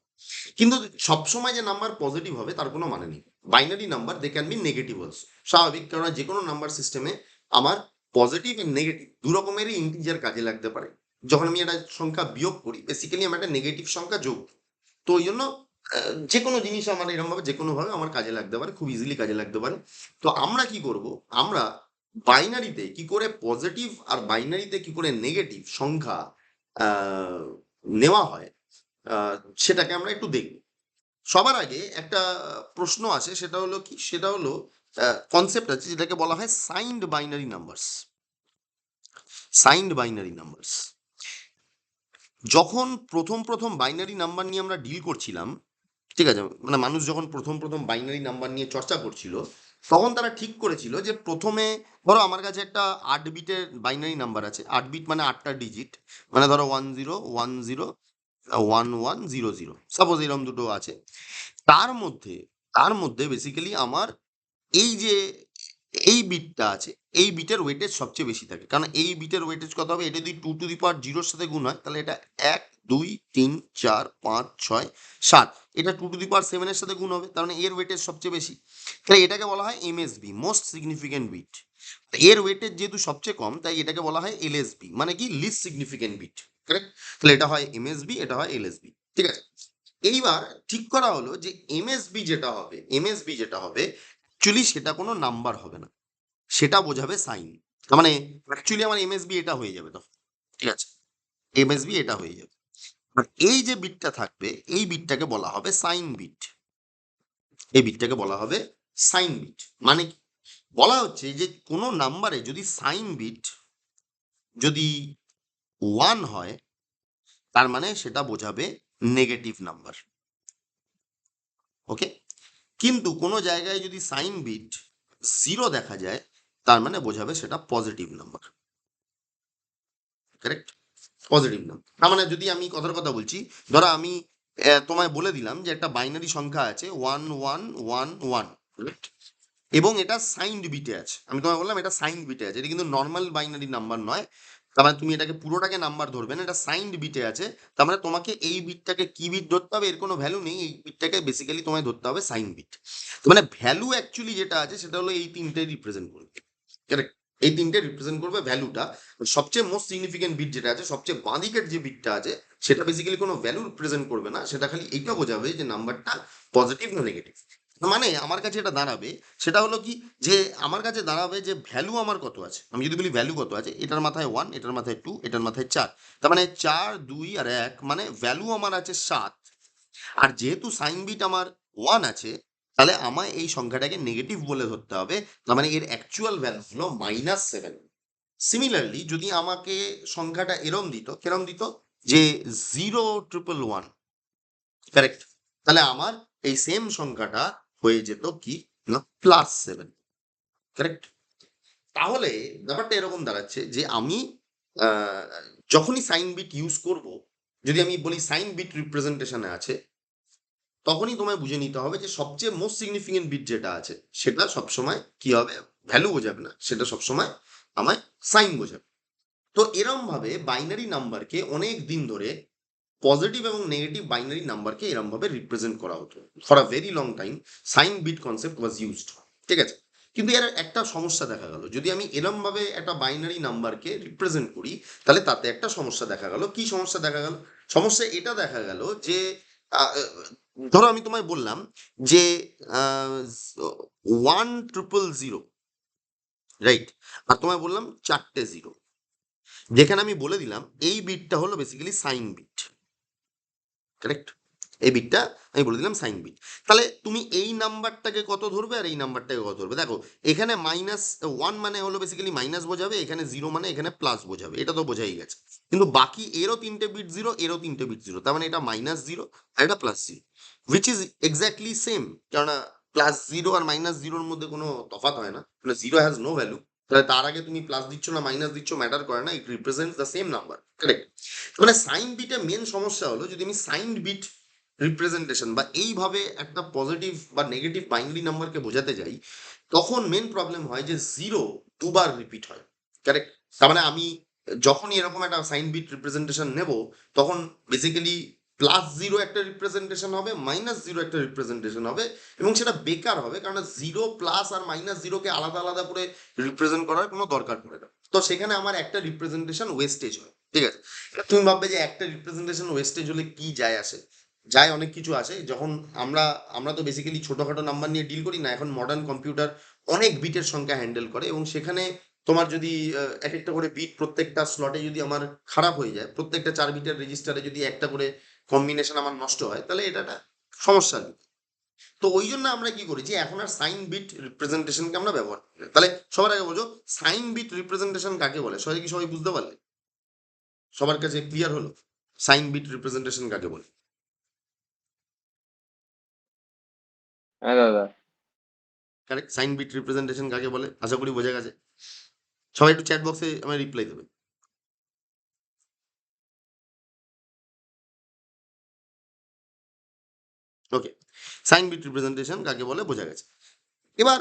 কিন্তু সবসময় যে নাম্বার পজিটিভ হবে তার কোনো মানে নেই। Binary number they can be negative also, স্বাভাবিক, কারণ যে কোনো নাম্বার সিস্টেমে আমার পজিটিভ এন্ড নেগেটিভ দু রকমেরই ইন্টিজার কাজে লাগতে পারে। যখন আমি একটা সংখ্যা বিয়োগ করি, বেসিক্যালি আমি একটা নেগেটিভ সংখ্যা যোগ করি। তো ওই জন্য যে কোনো জিনিস আমার এরকম ভাবে যে কোনো ভাবে আমার কাজে লাগতে পারে, খুব ইজিলি কাজে লাগতে পারে। তো আমরা কি করব, আমরা বাইনারিতে কি করে পজিটিভ আর বাইনারিতে কি করে নেগেটিভ সংখ্যা আহ, নেওয়া হয়, আহ, সেটাকে আমরা একটু দেখব। সবার আগে একটা প্রশ্ন আসে, সেটা হলো কি, সেটা হলো কনসেপ্ট আছে যেটাকে বলা হয় signed binary numbers. Signed binary numbers, যখন প্রথম প্রথম বাইনারি নাম্বার নিয়ে আমরা ডিল করছিলাম, ঠিক আছে, মানে মানুষ যখন প্রথম প্রথম বাইনারি নাম্বার নিয়ে চর্চা করছিল, তখন তারা ঠিক করেছিল যে প্রথমে ধরো আমার কাছে একটা 8 বিটের বাইনারি নাম্বার আছে। 8 বিট মানে 8টা ডিজিট, মানে ধরো 1010 1100, সাপোজ এরকম দুটো আছে। তার মধ্যে তার মধ্যে বেসিক্যালি আমার এই যে এই বিটটা আছে, এই বিটের ওয়েটেজ সবচেয়ে বেশি থাকে। কারণ এই বিটের ওয়েটেজ কত হবে, এটা যদি 2 টু দি পাওয়ার 0-র সাথে গুণ হয়, তাহলে এটা 1 2 3 4 5 6 7, এটা 2 টু দি পাওয়ার 7-এর সাথে গুণ হবে, তার মানে এর ওয়েটেজ সবচেয়ে বেশি। তাহলে এটাকে বলা হয় এমএসবি, মোস্ট সিগনিফিকেন্ট বিট। এর ওয়েটেজ যেহেতু সবচেয়ে কম, তাই এটাকে বলা হয় এলএসবি, মানে কি লিস্ট সিগনিফিকেন্ট বিট। কারেক্ট? তাহলে এটা হয় এমএসবি, এটা হয় এলএসবি, ঠিক আছে। এইবার ঠিক করা হলো যে এমএসবি যেটা হবে অ্যাকচুয়ালি সেটা কোনো নাম্বার হবে না, সেটা বোঝাবে সাইন। তার মানে অ্যাকচুয়ালি আমার এমএসবি এটা হয়ে যাবে তখন, ঠিক আছে, এমএসবি এটা হয়ে যাবে। আর এই যে বিটটা থাকবে, এই বিটটাকে বলা হবে সাইন বিট। এই বিটটাকে বলা হবে সাইন বিট। মানে কি? বলা হচ্ছে যে কোনো নাম্বারে যদি সাইন বিট যদি 1 হয়, তার মানে সেটা বোঝাবে নেগেটিভ নাম্বার। ওকে? কিন্তু কোনো জায়গায় যদি সাইন বিট 0 দেখা যায়, তার মানে বোঝাবে সেটা positive number. Correct? Positive number. তার মানে যদি আমি কথার কথা বলছি, ধরো আমি তোমায় বলে দিলাম যে একটা বাইনারি সংখ্যা আছে 1111, রাইট? এবং এটা সাইন্ড বিটে আছে, আমি তোমায় বললাম এটা সাইন্ড বিটে আছে, এটা কিন্তু নর্মাল বাইনারি নাম্বার নয়। তার মানে তুমি এটাকে পুরোটাকে নাম্বার ধরবে না, এটা সাইন্ড বিটে আছে। তার মানে তোমাকে এই বিটটাকে কি বিট ধরতে হবে, এর কোনো ভ্যালু নেই, এই বিটটাকে বেসিক্যালি তোমায় ধরতে হবে সাইন বিট। মানে ভ্যালু অ্যাকচুয়ালি যেটা আছে সেটা হলো এই তিনটে রিপ্রেজেন্ট করবে। Correct? এই তিনটে রিপ্রেজেন্ট করবে ভ্যালুটা। সবচেয়ে মোস্ট সিগনিফিকেন্ট বিট যেটা আছে, সবচেয়ে বাঁ দিকের যে বিটটা আছে, সেটা বেসিক্যালি কোনো ভ্যালু রিপ্রেজেন্ট করবে না, সেটা খালি এইটা বোঝাবে যে নাম্বারটা পজিটিভ না নেগেটিভ। মানে আমার কাছে এটা দাঁড়াবে, সেটা হলো কি, যে আমার কাছে দাঁড়াবে যে ভ্যালু আমার কত আছে। আমি যদি বলি ভ্যালু কত আছে, এটার মাথায় 1, এটার মাথায় 2, এটার মাথায় 4, তার মানে 4 2 আর 1, মানে ভ্যালু আমার আছে 7। আর যেহেতু সাইন বিট আমার 1 আছে, তাহলে আমায় এই সংখ্যাটাকে নেগেটিভ বলে ধরতে হবে। তার মানে এর অ্যাকচুয়াল ভ্যালু হলো -7। সিমিলারলি যদি আমাকে সংখ্যাটা এরম দিত, কেরম দিত, যে 0 1 1 1, কারেক্ট, তাহলে আমার এই সেম সংখ্যাটা হয়ে যেত কি না +7। কারেক্ট? তাহলে ব্যাপারটা এরকম দাঁড়াচ্ছে যে আমি আহ, যখনই সাইন বিট ইউজ করব, যদি আমি বলি সাইন বিট রিপ্রেজেন্টেশনে আছে, তখনই তোমায় বুঝে নিতে হবে যে সবচেয়ে মোস্ট সিগনিফিকেন্ট বিট যেটা আছে, সেটা সবসময় কি হবে, ভ্যালু বোঝাবে না, সেটা সবসময় আমায় সাইন বোঝাবে। তো এরম ভাবে বাইনারি নাম্বারকে অনেক দিন ধরে, পজিটিভ এবং নেগেটিভ বাইনারি নাম্বারকে এরম ভাবে রিপ্রেজেন্ট করা হতো। For a very long time sign bit concept was used, ঠিক আছে। কিন্তু এর একটা সমস্যা দেখা গেল, যদি আমি এরম ভাবে একটা বাইনারি নাম্বারকে রিপ্রেজেন্ট করি, তাহলে তাতে একটা সমস্যা দেখা গেল। কি সমস্যা দেখা গেল? সমস্যা এটা দেখা গেল যে আহ, ধরো আমি তোমায় বললাম যে 1 0 0 0, রাইট, আর তোমায় বললাম 4টে 0, যেখানে আমি বলে দিলাম এই বিটটা হলো বেসিক্যালি সাইন বিট। কারেক্ট? এই বিটটা আমি বলে দিলাম সাইন বিট। তাহলে তুমি এই নাম্বারটাকে কত ধরবে আর এই নাম্বারটাকে কত ধরবে? দেখো, এখানে -1 মানে হলো বেসিক্যালি মাইনাস বোঝাবে, এখানে 0 মানে এখানে প্লাস বোঝাবে, এটা তো বোঝাই গেছে। কিন্তু বাকি এরও 3টে বিট 0, এরও 3টে বিট 0, তার মানে এটা -0 আর এটা +0, হুইচ ইজ এক্স্যাক্টলি সেম। কেননা প্লাস জিরো আর মাইনাস জিরোর মধ্যে কোনো তফাৎ হয় না, মানে জিরো হ্যাজ নো ভ্যালু। তাহলে তার আগে তুমি প্লাস দিচ্ছ না মাইনাস দিচ্ছ ম্যাটার করে না, ইট represents the same number, correct. মানে সাইন বিটে মেন সমস্যা হলো যদি আমি সাইন বিট রিপ্রেজেন্টেশন বা এইভাবে একটা পজিটিভ বা নেগেটিভ বাইনারি নাম্বারকে বোঝাতে যাই, তখন মেন প্রবলেম হয় যে জিরো দুবার রিপিট হয়, কারেক্ট। তার মানে আমি যখনই এরকম একটা সাইন বিট রিপ্রেজেন্টেশন নেব, তখন বেসিক্যালি প্লাস জিরো একটা রিপ্রেজেন্টেশন হবে, মাইনাস জিরো একটা রিপ্রেজেন্টেশন হবে, এবং সেটা বেকার হবে, কারণ জিরো প্লাস আর মাইনাস জিরোকে আলাদা আলাদা করে রিপ্রেজেন্ট করার কোনো দরকার পড়ে না। তো সেখানে আমার একটা রিপ্রেজেন্টেশন ওয়েস্টেজ হয়, ঠিক আছে। এবার তুমি ভাববে যে একটা রিপ্রেজেন্টেশন ওয়েস্টেজ হলে কি যায় আসে, যায় অনেক কিছু আসে। যখন আমরা আমরা তো বেসিক্যালি ছোটখাটো নাম্বার নিয়ে ডিল করি না, এখন মডার্ন কম্পিউটার অনেক বিটের সংখ্যা হ্যান্ডেল করে, এবং সেখানে তোমার যদি এক একটা করে বিট প্রত্যেকটা স্লটে যদি আমার খারাপ হয়ে যায়, প্রত্যেকটা 4 বিটের রেজিস্টারে যদি একটা করে কম্বিনেশন আমার নষ্ট হয়, তাহলে এটা একটা সমস্যা নেই। তো ওই জন্য আমরা কি করেছি, এখন আর সাইন বিট রিপ্রেজেন্টেশনকে আমরা ব্যবহার করি না। তাহলে সবার আগে বোঝো সাইন বিট রিপ্রেজেন্টেশন কাকে বলে, সবাই কি সবাই বুঝতে পারলে? সবার কাছে ক্লিয়ার হলো সাইন বিট রিপ্রেজেন্টেশন কাকে বলে? হ্যাঁ দাদা। কারেক্ট, সাইন বিট রিপ্রেজেন্টেশন কাকে বলে আশা করি বোঝা গেছে। সবাই একটু চ্যাট বক্সে আমার রিপ্লাই দেবে। ওকে, সাইন বিট রিপ্রেজেন্টেশন কাকে বলে বোঝা গেছে। এবার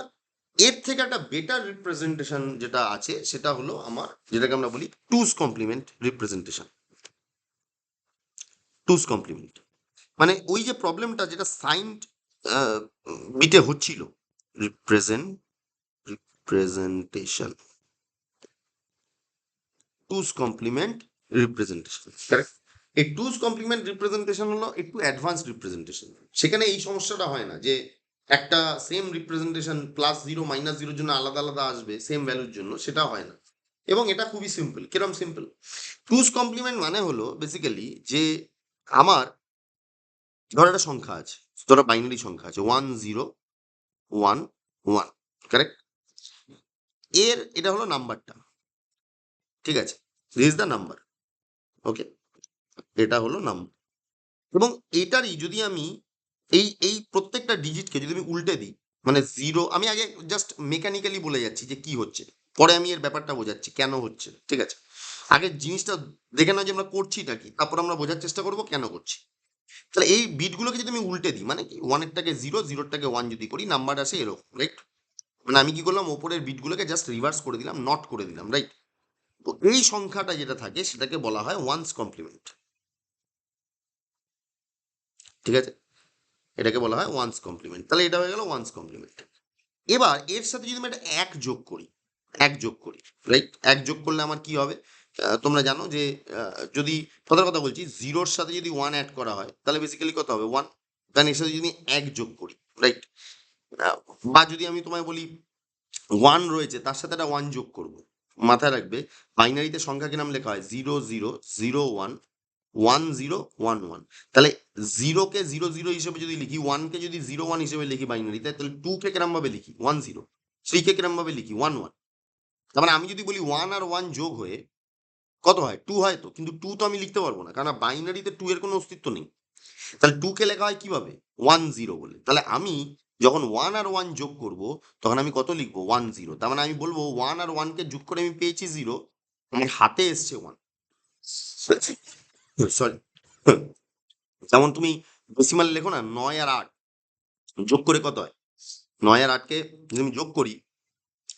এর থেকে একটা বেটার রিপ্রেজেন্টেশন যেটা আছে সেটা হলো আমার, যেটাকে আমরা বলি টুস কমপ্লিমেন্ট রিপ্রেজেন্টেশন। টুস কমপ্লিমেন্ট মানে ওই যে প্রবলেমটা যেটা সাইন বিটে হচ্ছিল, রিপ্রেজেন্টেশন, টুস কমপ্লিমেন্ট রিপ্রেজেন্টেশন, কারেক্ট। এই টুস কমপ্লিমেন্ট রিপ্রেজেন্টেশন হলো একটু অ্যাডভান্স রিপ্রেজেন্টেশন। সেখানে এই সমস্যাটা হয় না যে একটা same representation plus zero minus জিরোর জন্য আলাদা আলাদা আসবে সেম ভ্যালুর জন্য, সেটা হয় না। এবং এটা খুবই সিম্পল। কিরম সিম্পল? টুস কমপ্লিমেন্ট মানে হলো বেসিক্যালি যে আমার ধর একটা সংখ্যা আছে, ধরো বাইনারি সংখ্যা আছে 1011, কারেক্ট। এর এটা হলো নাম্বারটা, ঠিক আছে, দিস ইজ দ্য নাম্বার, ওকে, এটা হলো নাম্বার। এবং এটারই যদি আমি এই এই প্রত্যেকটা ডিজিটকে যদি আমি উল্টে দিই, মানে জিরো, আমি আগে জাস্ট মেকানিক্যালি বলে যাচ্ছি যে কি হচ্ছে, পরে আমি এর ব্যাপারটা বোঝাচ্ছি কেন হচ্ছে, ঠিক আছে। আগে জিনিসটা দেখে নাও যে আমরা করছিটা কি, তারপর আমরা বোঝার চেষ্টা করবো কেন করছি। তাহলে এই বিটগুলোকে যদি আমি উল্টে দিই, মানে কি ওয়ানেরটাকে জিরো জিরোরটাকে ওয়ান যদি করি, নাম্বার আসে এরকম, রাইট। মানে আমি কি করলাম, ওপরের বিটগুলোকে জাস্ট রিভার্স করে দিলাম, নট করে দিলাম, রাইট। তো এই সংখ্যাটা যেটা থাকে সেটাকে বলা হয় ওয়ান্স কমপ্লিমেন্ট, ঠিক আছে, এটাকে বলা হয় ওয়ান্স কমপ্লিমেন্ট। তাহলে এটা হয়ে গেল ওয়ান্স কমপ্লিমেন্ট। এবার এর সাথে যদি আমি একটা এক যোগ করি, এক যোগ করি, রাইট, এক যোগ করলে আমার কি হবে? তোমরা জানো যে যদি কথার কথা বলছি, জিরোর সাথে যদি ওয়ান অ্যাড করা হয় তাহলে বেসিক্যালি কত হবে? ওয়ান। দেন এর সাথে যদি আমি এক যোগ করি, রাইট, বা যদি আমি তোমায় বলি ওয়ান রয়েছে তার সাথে একটা ওয়ান যোগ করব, মাথায় রাখবে বাইনারিতে সংখ্যা কিরম লেখা হয়, 0001 1011। তাহলে জিরোকে 00 হিসেবে যদি লিখি, ওয়ানকে যদি 01 হিসেবে লিখি বাইনারিতে, তাহলে টু কে কিরম ভাবে লিখি 10, থ্রি কে কিরম ভাবে লিখি 11। তার মানে আমি যদি বলি ওয়ান আর ওয়ান যোগ হয়ে কত হয়? টু হয়। তো কিন্তু টু তো আমি লিখতে পারবো না, কারণ বাইনারিতে টু এর কোনো অস্তিত্ব নেই। তাহলে টু কে লেখা হয় কিভাবে? 10 বলে। তাহলে আমি যখন ওয়ান আর ওয়ান যোগ করব, তখন আমি কত লিখবো? 10। তার মানে আমি বলবো ওয়ান আর ওয়ানকে যোগ করে আমি পেয়েছি জিরো, আমার হাতে এসছে ওয়ান। সরি, যেমন তুমি ডেসিমাল লেখো না, 9 আর 8 যোগ করে কত হয়? 9 আর 8কে যদি আমি যোগ করি,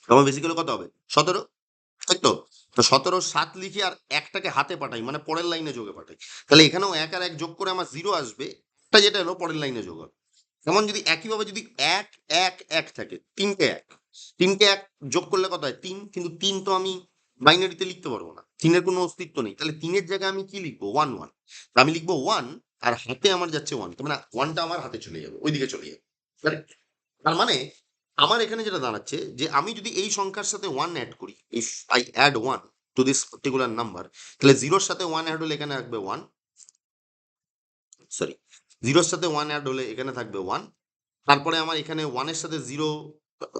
তখন বেসিক্যালি কত হবে? 17, তাই তো? তো 17 7 লিখি আর একটাকে হাতে পাঠাই, মানে পরের লাইনে যোগে পাঠাই। তাহলে এখানেও এক আর এক যোগ করে আমার জিরো আসবে, এটা যেটা হলো পরের লাইনে যোগ হবে। যেমন যদি একইভাবে যদি এক এক এক থাকে, তিনটে এক, তিনটে এক যোগ করলে কত হয়? 3। কিন্তু 3 তো আমি বাইনারিতে লিখতে পারবো না, 3-এর কোনো অস্তিত্ব নেই। তাহলে 3-এর জায়গায় আমি কি লিখবো? 1 1। আমি লিখবো 1, আর হাতে আমার যাচ্ছে 1, তার মানে 1টা আমার হাতে চলে যাবে, ওইদিকে চলে যাবে, Correct? তার মানে আমার এখানে যেটা দাঁড়াচ্ছে যে আমি যদি এই সংখ্যার সাথে 1 অ্যাড করি, if I add 1 to this particular number, তাহলে জিরোর সাথে 1 অ্যাড হলে এখানে থাকবে 1, সরি, জিরোর সাথে 1 অ্যাড হলে এখানে থাকবে 1। তারপরে আমার এখানে 1 এর সাথে 0,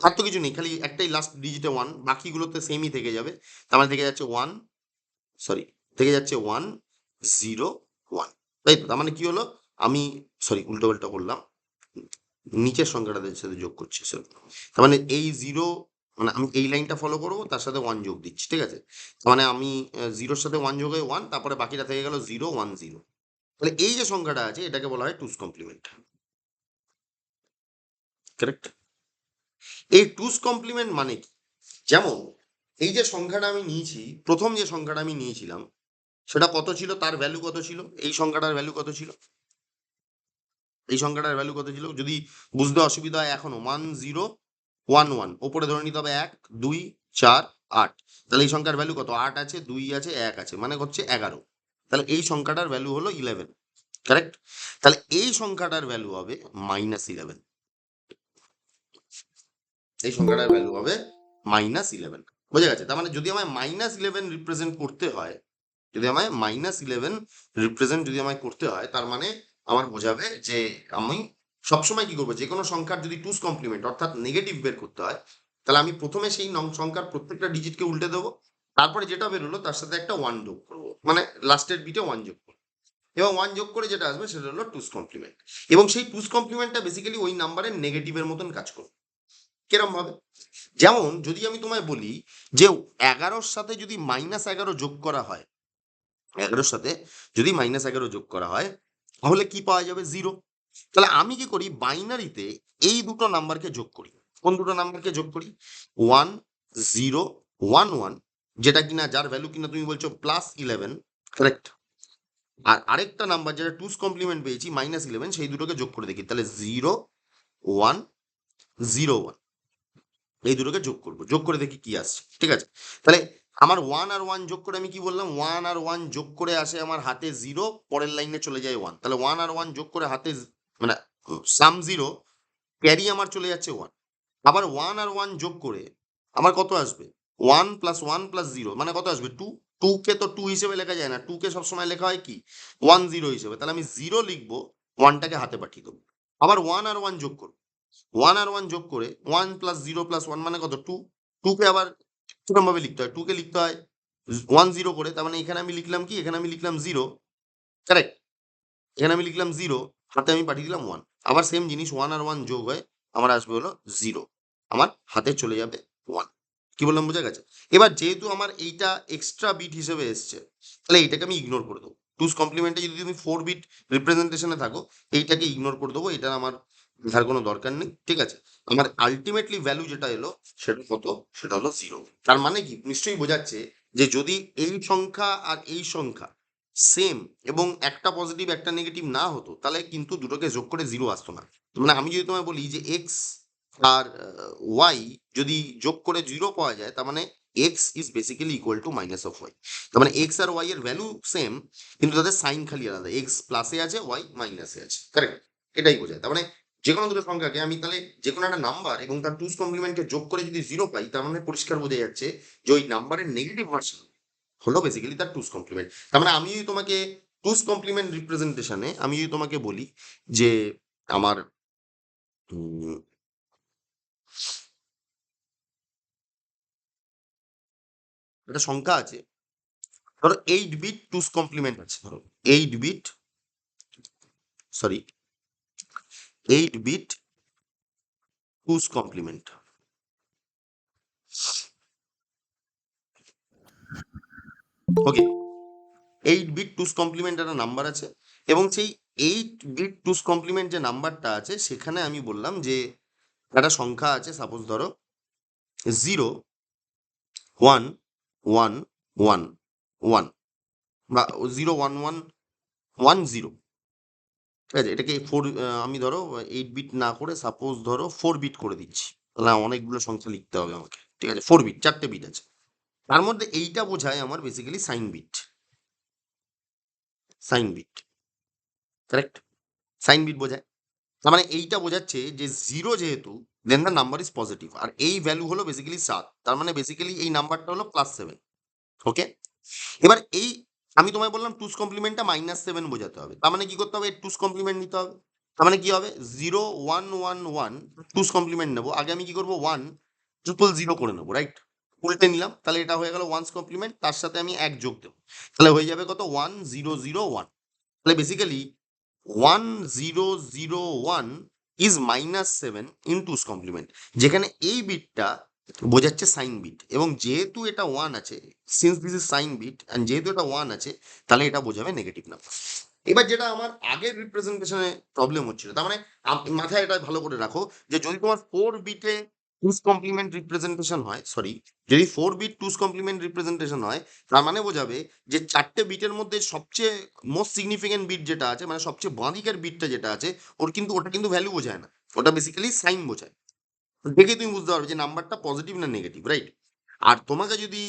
আর তো কিছু নেই, খালি একটাই লাস্ট ডিজিটে 1, বাকিগুলোতে সেমই থেকে যাবে। তার মানে থেকে যাচ্ছে 1, সরি, থেকে যাচ্ছে 1 0 1, তাই তো? তার মানে কি হলো, আমি, সরি উল্টো পাল্টা করলাম, নিচের সংখ্যাটাদের সাথে যোগ করছি স্যার। তার মানে এই জিরো, মানে আমি এই লাইনটা ফলো করবো, তার সাথে ওয়ান যোগ দিচ্ছি, ঠিক আছে? তার মানে আমি জিরোর সাথে ওয়ান যোগ হয়ে ওয়ান, তারপরে বাকিটা থেকে গেল জিরো ওয়ান জিরো। তাহলে এই যে সংখ্যাটা আছে এটাকে বলা হয় টুস কমপ্লিমেন্ট, কারেক্ট? এই টুস কমপ্লিমেন্ট মানে কি? যেমন এই যে সংখ্যাটা আমি নিয়েছি, প্রথম যে সংখ্যাটা আমি নিয়েছিলাম সেটা কত ছিল, তার ভ্যালু কত ছিল, এই সংখ্যাটার ভ্যালু কত ছিল, এই সংখ্যাটার ভ্যালু কত ছিল? যদি বুঝতে অসুবিধা হয় এখনো, 1011, ওপরে ধরে নিতে হবে 1 2 4 8। তাহলে এই সংখ্যার ভ্যালু কত? 8 আছে, 2 আছে, 1 আছে, মানে হচ্ছে 11। তাহলে এই সংখ্যাটার ভ্যালু হলো 11, কারেক্ট? তাহলে এই সংখ্যাটার ভ্যালু হবে -11, এই সংখ্যাটার ভ্যালু হবে -11। বোঝা গেছে? তার মানে যদি আমায় -11 রিপ্রেজেন্ট করতে হয়, যদি আমায় -11 রিপ্রেজেন্ট যদি আমায় করতে হয়, তার মানে আমার বোঝাবে যে আমি সবসময় কি করবো, যে কোনো সংখ্যার যদি টুস কমপ্লিমেন্ট অর্থাৎ নেগেটিভ বের করতে হয়, তাহলে আমি প্রথমে সেই সংখ্যার প্রত্যেকটা ডিজিটকে উল্টে দেবো, তারপরে যেটা বেরোলো তার সাথে একটা ওয়ান যোগ করবো, মানে লাস্টের বিটে ওয়ান যোগ করবো, এবং ওয়ান যোগ করে যেটা আসবে সেটা হলো টুস কমপ্লিমেন্ট। এবং সেই টুস কমপ্লিমেন্টটা বেসিক্যালি ওই নাম্বারের নেগেটিভের মতন কাজ করবে। কিরম ভাবে? যেমন যদি আমি তোমায় বলি যে 11-র সাথে যদি -11 যোগ করা হয়, 11-র সাথে যদি -11 যোগ করা হয়, তাহলে কি পাওয়া যাবে? 0। তাহলে আমি কি করি, বাইনারিতে এই দুটো নাম্বারকে যোগ করি। কোন দুটো নাম্বারকে যোগ করি? 1011, যেটা কিনা যার ভ্যালু কিনা তুমি বলছো +11, কারেক্ট? আর আরেকটা নাম্বার যেটা টুস কমপ্লিমেন্ট পেয়েছি -11, সেই দুটোকে যোগ করে দেখি। তাহলে 0101, এই দুটোকে যোগ করবো, যোগ করে দেখি কি আসছে, ঠিক আছে? তাহলে আমার 1 আর 1 যোগ করে আমি কি বললাম, 1 আর 1 যোগ করে আসে আমার হাতে 0, পরের লাইনে চলে যায় 1। তাহলে 1 আর 1 যোগ করে হাতে মানে সাম 0, ক্যারি আমার চলে যাচ্ছে 1। আবার 1 আর 1 যোগ করে আমার কত আসবে? 1 + 1 + 0, মানে কত আসবে? 2। 2 কে তো 2 হিসেবে লেখা যায় না, 2 কে সবসময় লেখা হয় কি? 1 0 হিসেবে। তাহলে আমি 0 লিখবো, 1 টাকে হাতে পাঠিয়ে দেবো। আবার 1 আর 1 যোগ করবো, 1 আর 1 যোগ করে 1 + 0 + 1 মানে কত? 2। 2 কে আবার কিরকম ভাবে লিখতে হয়? 2 কে লিখতে হয় 1 0 করে। তার মানে এখানে আমি লিখলাম কি? এখানে আমি লিখলাম 0, কারেক্ট? এখানে আমি লিখলাম 0, হাতে আমি পাঠিয়ে দিলাম 1। আবার সেম জিনিস 1 আর 1 যোগ হয়ে আমার আসবে হলো 0, আমার হাতে চলে যাবে 1। কি বললাম, বোঝা গেছে? এবার যেহেতু আমার এইটা এক্সট্রা বিট হিসেবে এসছে, তাহলে এইটাকে আমি ইগনোর করে দেবো। টুস কমপ্লিমেন্টে যদি তুমি 4 বিট রিপ্রেজেন্টেশনে থাকো, এইটাকে ইগনোর করে দেবো, এটা আমার দেখার কোনো দরকার নেই, ঠিক আছে? আমার আলটিমেটলি ভ্যালু যেটা এলো সেটা কত? সেটা হলো 0। তার মানে কি? নিশ্চয়ই বোঝাচ্ছে যে যদি এই সংখ্যা আর এই সংখ্যা সেম এবং একটা পজিটিভ একটা নেগেটিভ না হতো, তাহলে কিন্তু দুটোকে যোগ করে 0 আসতো না। মানে আমি যদি তোমায় বলি যে এক্স আর ওয়াই যদি যোগ করে 0 পাওয়া যায়, তার মানে x is basically equal to minus of y. তার মানে এক্স আর ওয়াই এর ভ্যালু সেম, কিন্তু তাদের সাইন খালি আলাদা, এক্স প্লাসে আছে, ওয়াই মাইনাসে আছে, কারেক্ট? এটাই বোঝায়। তার মানে যে কোনো দুটো সংখ্যাকে আমি তাহলে যে কোনো একটা নাম্বার এবং তার টুস কমপ্লিমেন্টকে যোগ করে যদি 0 পাই, তার মানে পরিষ্কার বোঝা যাচ্ছে যে ওই নাম্বারের নেগেটিভ ভার্সন হলো বেসিক্যালি তার টুস কমপ্লিমেন্ট। তার মানে আমি যদি তোমাকে টুস কমপ্লিমেন্ট রিপ্রেজেন্টেশনে আমি যদি তোমাকে বলি যে আমার উম, একটা সংখ্যা আছে, ধরো 8 বিট টুস কমপ্লিমেন্ট আছে, ধরো 8 bit, sorry 8 bit two's complement, okay? 8 bit two's complement একটা নাম্বার আছে, এবং সেই 8 বিট টুস কমপ্লিমেন্ট যে নাম্বারটা আছে সেখানে আমি বললাম যে একটা সংখ্যা আছে, সাপোজ ধরো 0 1 1 1 1 বা 0 1 1 1 0, ঠিক আছে? এটাকে আমি ধরো 8 বিট না করে সাপোজ ধরো 4 বিট করে দিচ্ছি, তাহলে অনেকগুলো সংখ্যা লিখতে হবে আমাকে, ঠিক আছে? 4 বিট, 4টে বিট আছে, তার মধ্যে এইটা বোঝায় আমার basically sign bit, sign bit, correct? Sign bit বোঝায়। তার মানে এইটা বোঝাচ্ছে যে 0 যেহেতু, then the number is positive, আর এই ভ্যালু হলো বেসিক্যালি 7, তার মানে বেসিক্যালি এই নাম্বারটা হলো +7, ওকে? এবার এই আমি তোমায় বললাম টুস কমপ্লিমেন্টটা -7 বোঝাতে হবে, তার মানে কি করতে হবে? টুস কমপ্লিমেন্ট নিতে হবে। তার মানে কি হবে? 0 1 1 1 টুস কমপ্লিমেন্ট নেবো, আগে আমি কি করবো? 1 0 করে নেবো, রাইট? উল্টে নিলাম, তাহলে এটা হয়ে গেল ওয়ান্স কমপ্লিমেন্ট, তার সাথে আমি 1 যোগ দেবো, তাহলে হয়ে যাবে কত? 1 0 0 1। তাহলে basically 1 0 0 1 is -7 in two's complement, যেখানে এই বিটটা বোঝাচ্ছে সাইন বিট, এবং যেহেতু এটা 1 আছে, since this is sign bit and যেহেতু এটা 1 আছে, তাহলে এটা বোঝাবে নেগেটিভ নাম্বার। এবার যেটা আমার আগের রিপ্রেজেন্টেশনে প্রবলেম হচ্ছিল, তার মানে মাথায় এটা ভালো করে রাখো যে যদি তোমার 4 বিটে টুস কমপ্লিমেন্ট রিপ্রেজেন্টেশন হয়, সরি, যদি 4 বিট টুস কমপ্লিমেন্ট রিপ্রেজেন্টেশন হয়, তার মানে বোঝাবে যে 4টে বিটের মধ্যে সবচেয়ে মোস্ট সিগনিফিকেন্ট বিট যেটা আছে, মানে সবচেয়ে বাঁ দিকের বিটটা যেটা আছে, ওটা কিন্তু ভ্যালু বোঝায় না, ওটা বেসিক্যালি সাইন বোঝায়। দেখে তুমি বুঝতে পারবে যে নাম্বারটা পজিটিভ না নেগেটিভ, রাইট? আর তোমাকে যদি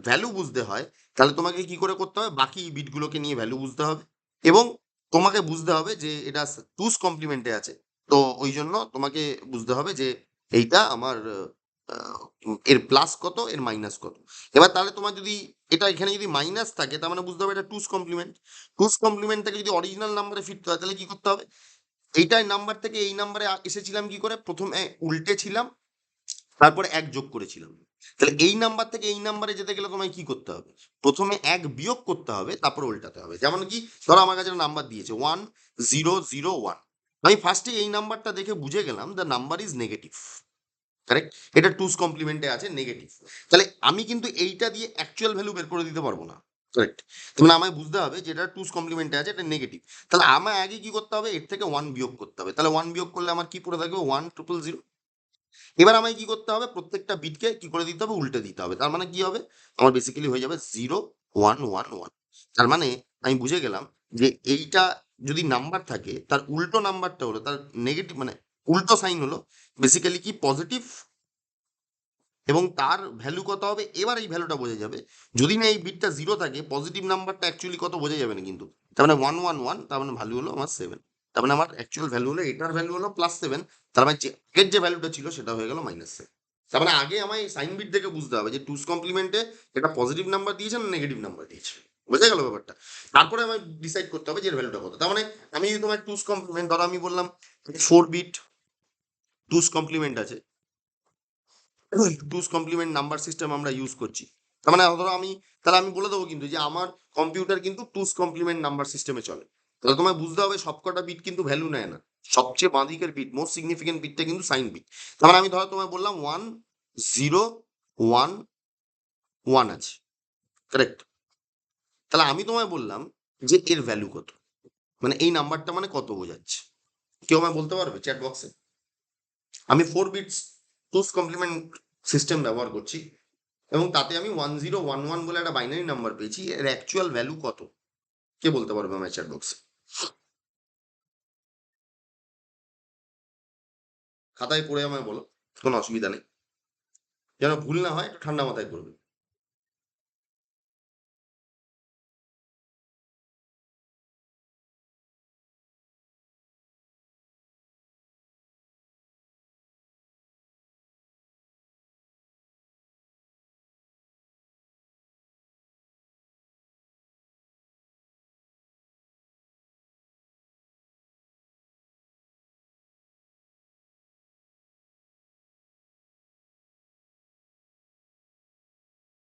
ভ্যালু বুঝতে হয়, তাহলে তোমাকে কি করে করতে হবে, বাকি বিটগুলোকে নিয়ে ভ্যালু বুঝতে হবে, এবং তোমাকে বুঝতে হবে যে এটা টুস কমপ্লিমেন্টে আছে, তো ওই জন্য তোমাকে বুঝতে হবে যে এইটা আমার এর প্লাস কত, এর মাইনাস কত। এবার তাহলে তোমার যদি এটা এখানে যদি মাইনাস থাকে, তার মানে বুঝতে হবে এটা টুস কমপ্লিমেন্ট। টুস কমপ্লিমেন্টটাকে যদি অরিজিনাল নাম্বারে ফিরতে হয়, তাহলে কি করতে হবে, এইটাই নাম্বার থেকে এই নাম্বারে এসেছিলাম কি করে, প্রথমে উল্টে ছিলাম, তারপরে এক যোগ করেছিলাম। তাহলে এই নাম্বার থেকে এই নাম্বারে যেতে গেলে তোমায় কি করতে হবে, প্রথমে এক বিয়োগ করতে হবে, তারপর উল্টাতে হবে। যেমন কি ধরো আমার কাছে নাম্বার দিয়েছে 1001, আমি ফার্স্টে এই নাম্বারটা দেখে বুঝে গেলাম the number is negative, correct, এটা টুস কমপ্লিমেন্টে আছে নেগেটিভ। তাহলে আমি কিন্তু এইটা দিয়ে অ্যাকচুয়াল ভ্যালু বের করে দিতে পারবো না, কারেক্ট। মানে আমায় বুঝতে হবে যে এটা টুস কমপ্লিমেন্টে আছে, এটা নেগেটিভ। তাহলে আমার আগে কি করতে হবে, এর থেকে 1 বিয়োগ করতে হবে। তাহলে 1 বিয়োগ করলে আমার কি পড়ে থাকবে, 1000। এবার আমায় কি করতে হবে, প্রত্যেকটা বিটকে কি করে দিতে হবে, উল্টে দিতে হবে। তার মানে কি হবে, আমার বেসিক্যালি হয়ে যাবে 0111। তার মানে আমি বুঝে গেলাম যে এইটা যদি নাম্বার থাকে, তার উল্টো নাম্বারটা হলো তার নেগেটিভ, মানে উল্টো সাইন হলো বেসিক্যালি কি পজিটিভ, এবং তার ভ্যালু কত হবে, এবার এই ভ্যালুটা বোঝা যাবে। যদি না এই বিটটা 0 থাকে, পজিটিভ নাম্বারটা অ্যাকচুয়ালি কত বোঝা যাবে না কিন্তু। তার মানে 111, তার মানে ভ্যালু হলো আমার 7। তার মানে আমার অ্যাকচুয়াল ভ্যালু হলো, এটার ভ্যালু হলো +7, তার মানে যে আগের যে ভ্যালুটা ছিল সেটা হয়ে গেল -7। তার মানে আগে আমায় সাইন বিট দেখে বুঝতে হবে যে টুস কমপ্লিমেন্টে এটা পজিটিভ নাম্বার দিয়েছে না নেগেটিভ নাম্বার দিয়েছে, বোঝা গেল ব্যাপারটা। তারপরে আমায় ডিসাইড করতে হবে যে এর ভ্যালুটা কত। তার মানে আমি যদি তোমার টুস কমপ্লিমেন্ট, ধরো আমি বললাম 4 বিট টুস কমপ্লিমেন্ট আছে, টুস কমপ্লিমেন্ট নাম্বার সিস্টেম আমরা ইউজ করছি, তার মানে ধরো তাহলে আমি বলে দেবো কিন্তু যে আমার কম্পিউটার কিন্তু টুস কমপ্লিমেন্ট নাম্বার সিস্টেমে চলে। তাহলে তোমায় বুঝতে হবে সবকটা বিট কিন্তু ভ্যালু নেয় না, সবচেয়ে বাঁদিকের বিট, মোস্ট সিগনিফিকেন্ট বিটটা কিন্তু সাইন বিট। তার মানে আমি ধরো তোমায় বললাম 1011 আছে, কারেক্ট। তাহলে আমি তোমায় বললাম যে এর ভ্যালু কত, মানে এই নাম্বারটা মানে কত বোঝাচ্ছে, কেউ আমায় বলতে পারবে চ্যাট বক্সে? আমি 4 বিটস টুস কমপ্লিমেন্ট সিস্টেম ব্যবহার করছি, এবং তাতে আমি 1011 বলে একটা বাইনারি নাম্বার পেয়েছি, এর অ্যাকচুয়াল ভ্যালু কত, কে বলতে পারবে আমার চ্যাট বক্সে? খাতায় পড়ে আমায় বলো, কোনো অসুবিধা নেই, যেন ভুল না হয়, একটু ঠান্ডা মাথায় করবে।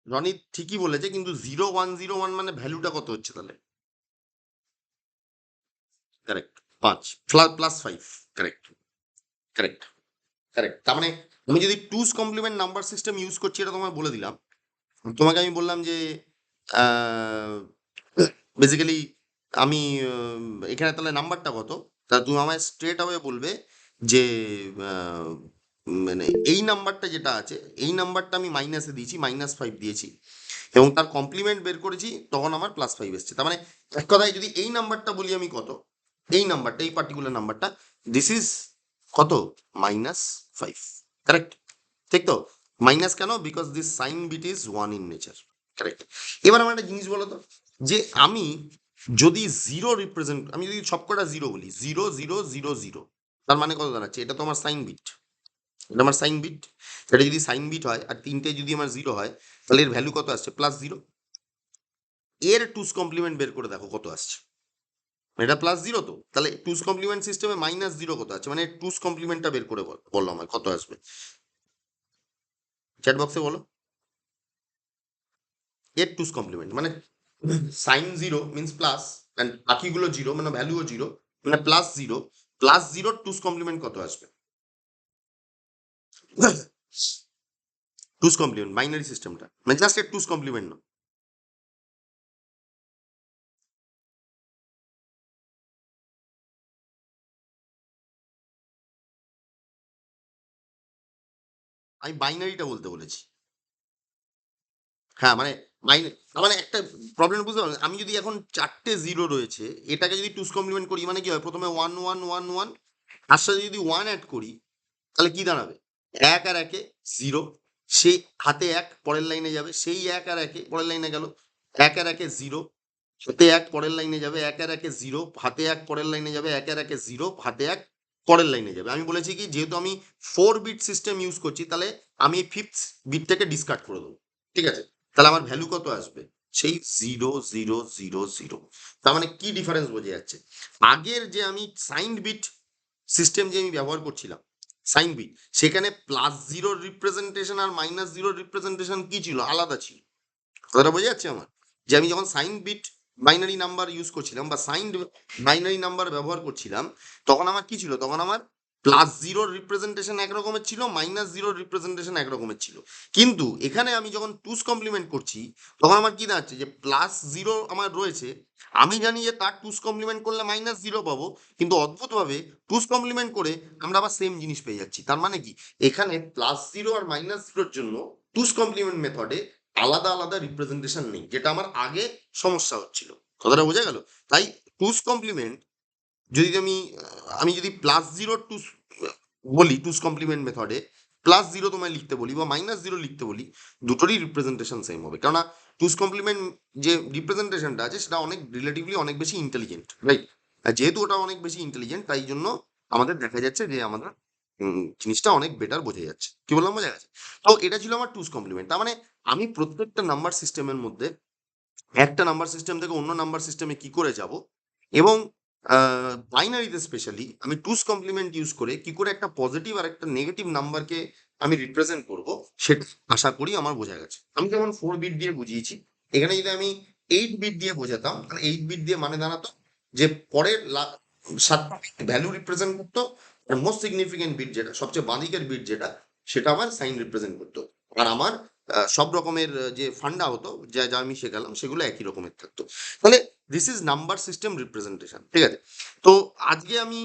রনি ঠিকই বলেছে, কিন্তু 0101 মানে ভ্যালুটা কত হচ্ছে তাহলে? Correct, 5 +5, correct, correct, correct. তার মানে আমি যদি টুস কমপ্লিমেন্ট নাম্বার সিস্টেম ইউজ করছি, এটা তোমায় বলে দিলাম। তোমাকে আমি বললাম যে বেসিক্যালি আমি এখানে তাহলে নাম্বারটা কত, তা তুমি আমায় স্ট্রেট অ্যাওয়ে বলবে যে আহ, মানে এই নাম্বারটা যেটা আছে, এই নাম্বারটা আমি মাইনাসে দিয়েছি, -5 দিয়েছি, এবং তার কমপ্লিমেন্ট বের করেছি, তখন আমার +5 এসছে। তার মানে এক কথায় যদি এই নাম্বারটা বলি আমি কত, এই নাম্বারটা, এই পার্টিকুলার নাম্বারটা, দিস ইজ কত, -5, কারেক্ট, ঠিক তো? মাইনাস কেন, because this sign bit is 1 in nature, correct. এবার আমার একটা জিনিস বলো তো, যে আমি যদি আমি যদি সবকটা 0 বলি, 0000, তার মানে কত দাঁড়াচ্ছে, এটা তো আমার সাইন বিট, এটা আমার সাইন বিট। এটা যদি সাইন বিট হয় আর তিনটে যদি আমার 0 হয়, তাহলে এর ভ্যালু কত আসছে, +0। এর টুস কমপ্লিমেন্ট বের করে দেখো কত আসছে, এটা +0 তো, তাহলে টুস কমপ্লিমেন্ট সিস্টেমে -0 কত আছে, মানে টুস কমপ্লিমেন্টটা বের করে বলো আমায় কত আসবে, চ্যাট বক্সে বলো। এর টুস কমপ্লিমেন্ট মানে সাইন 0 মিনস প্লাস, অ্যান্ড বাকিগুলো 0 মানে ভ্যালুও 0, মানে +0, প্লাস জিরোর টুস কমপ্লিমেন্ট কত আসবে? টুস কমপ্লিমেন্ট বাইনারি সিস্টেমটা, মানে জাস্ট এর টুস কমপ্লিমেন্ট না। আমি বাইনারিটা বলতে বলেছি। হ্যাঁ মানে মানে একটা প্রবলেম বুঝতে পারলাম, আমি যদি এখন চারটে জিরো রয়েছে, এটাকে যদি টুস কমপ্লিমেন্ট করি মানে কি হয়, প্রথমে ওয়ান ওয়ান ওয়ান ওয়ান, তার সাথে যদি ওয়ান অ্যাড করি তাহলে কি দাঁড়াবে? এক আর একে জিরো, সেই হাতে এক পরের লাইনে যাবে, সেই এক আর একে পরের লাইনে গেল, এক আর একে জিরো, হাতে এক পরের লাইনে যাবে, এক আর একে জিরো, হাতে এক পরের লাইনে যাবে, এক আর একে জিরো, হাতে এক পরের লাইনে যাবে। আমি বলেছি কি, যেহেতু আমি 4 বিট সিস্টেম ইউজ করছি, তাহলে আমি ফিফথ বিটটাকে ডিসকার্ড করে দেবো। ঠিক আছে, তাহলে আমার ভ্যালু কত আসবে? সেই জিরো জিরো জিরো জিরো। তার মানে কি ডিফারেন্স বোঝা যাচ্ছে? আগের যে আমি সাইন্ড বিট সিস্টেম যে আমি ব্যবহার করছিলাম, সাইন বিট, সেখানে প্লাস জিরোর রিপ্রেজেন্টেশন আর মাইনাস জিরোর রিপ্রেজেন্টেশন কি ছিল? আলাদা ছিল। কথাটা বোঝা যাচ্ছে আমার? যে আমি যখন sign bit binary number use করছিলাম বা সাইন্ড বাইনারি নাম্বার ব্যবহার করছিলাম, তখন আমার কি ছিল? তখন আমার প্লাস জিরোর রিপ্রেজেন্টেশন এক রকমের ছিল, মাইনাস জিরোর রিপ্রেজেন্টেশন এক রকমের ছিল। কিন্তু এখানে আমি যখন টুস কমপ্লিমেন্ট করছি, তখন আমার কি দাঁড়াচ্ছে, যে প্লাস জিরো আমার রয়েছে, আমি জানি যে তার টুস কমপ্লিমেন্ট করলে মাইনাস জিরো পাবো, কিন্তু অদ্ভুতভাবে টুস কমপ্লিমেন্ট করে আমরা আবার সেম জিনিস পেয়ে যাচ্ছি। তার মানে কি, এখানে প্লাস জিরো আর মাইনাস জিরোর জন্য টুস কমপ্লিমেন্ট মেথডে আলাদা আলাদা রিপ্রেজেন্টেশন নেই, যেটা আমার আগে সমস্যা হচ্ছিল। কথাটা বোঝা গেল? তাই টুস কমপ্লিমেন্ট যদি আমি যদি প্লাস জিরো টুস বলি, টুস কমপ্লিমেন্ট মেথডে প্লাস জিরো তোমায় লিখতে বলি বা মাইনাস জিরো লিখতে বলি, দুটোরই রিপ্রেজেন্টেশন সেম হবে। কেননা টুস কমপ্লিমেন্ট যে রিপ্রেজেন্টেশনটা আছে সেটা অনেক রিলেটিভলি অনেক বেশি ইন্টেলিজেন্ট, রাইট? আর যেহেতু ওটা অনেক বেশি ইন্টেলিজেন্ট, তাই জন্য আমাদের দেখা যাচ্ছে যে আমাদের জিনিসটা অনেক বেটার বোঝা যাচ্ছে। কি বললাম, বোঝা গেছে? তো এটা ছিল আমার টুস কমপ্লিমেন্ট। তার মানে আমি প্রত্যেকটা নাম্বার সিস্টেমের মধ্যে একটা নাম্বার সিস্টেম থেকে অন্য নাম্বার সিস্টেমে কি করে যাব, এবং বাইনারিতে স্পেশালি আমি টুস কমপ্লিমেন্ট ইউজ করে কি করে একটা পজিটিভ আর একটা নেগেটিভ নাম্বারকে আমি রিপ্রেজেন্ট করব, সেটা আশা করি আমার বোঝা গেছে। আমি যেমন 4 বিট দিয়ে বুঝিয়েছি, এখানে যদি আমি 8 বিট দিয়ে বোঝাতাম, তাহলে 8 বিট দিয়ে মানে দাঁড়াতো যে পরের 7টা ভ্যালু রিপ্রেজেন্ট করতো, আর মোস্ট সিগনিফিকেন্ট বিট যেটা, সবচেয়ে বাঁদিকের বিট যেটা, সেটা আমার সাইন রিপ্রেজেন্ট করতো। আর আমার সব রকমের যে ফান্ডা হতো, যা যা আমি শেখালাম, সেগুলো একই রকমের থাকতো। তাহলে this is number system representation. ঠিক আছে, তো আজকে আমি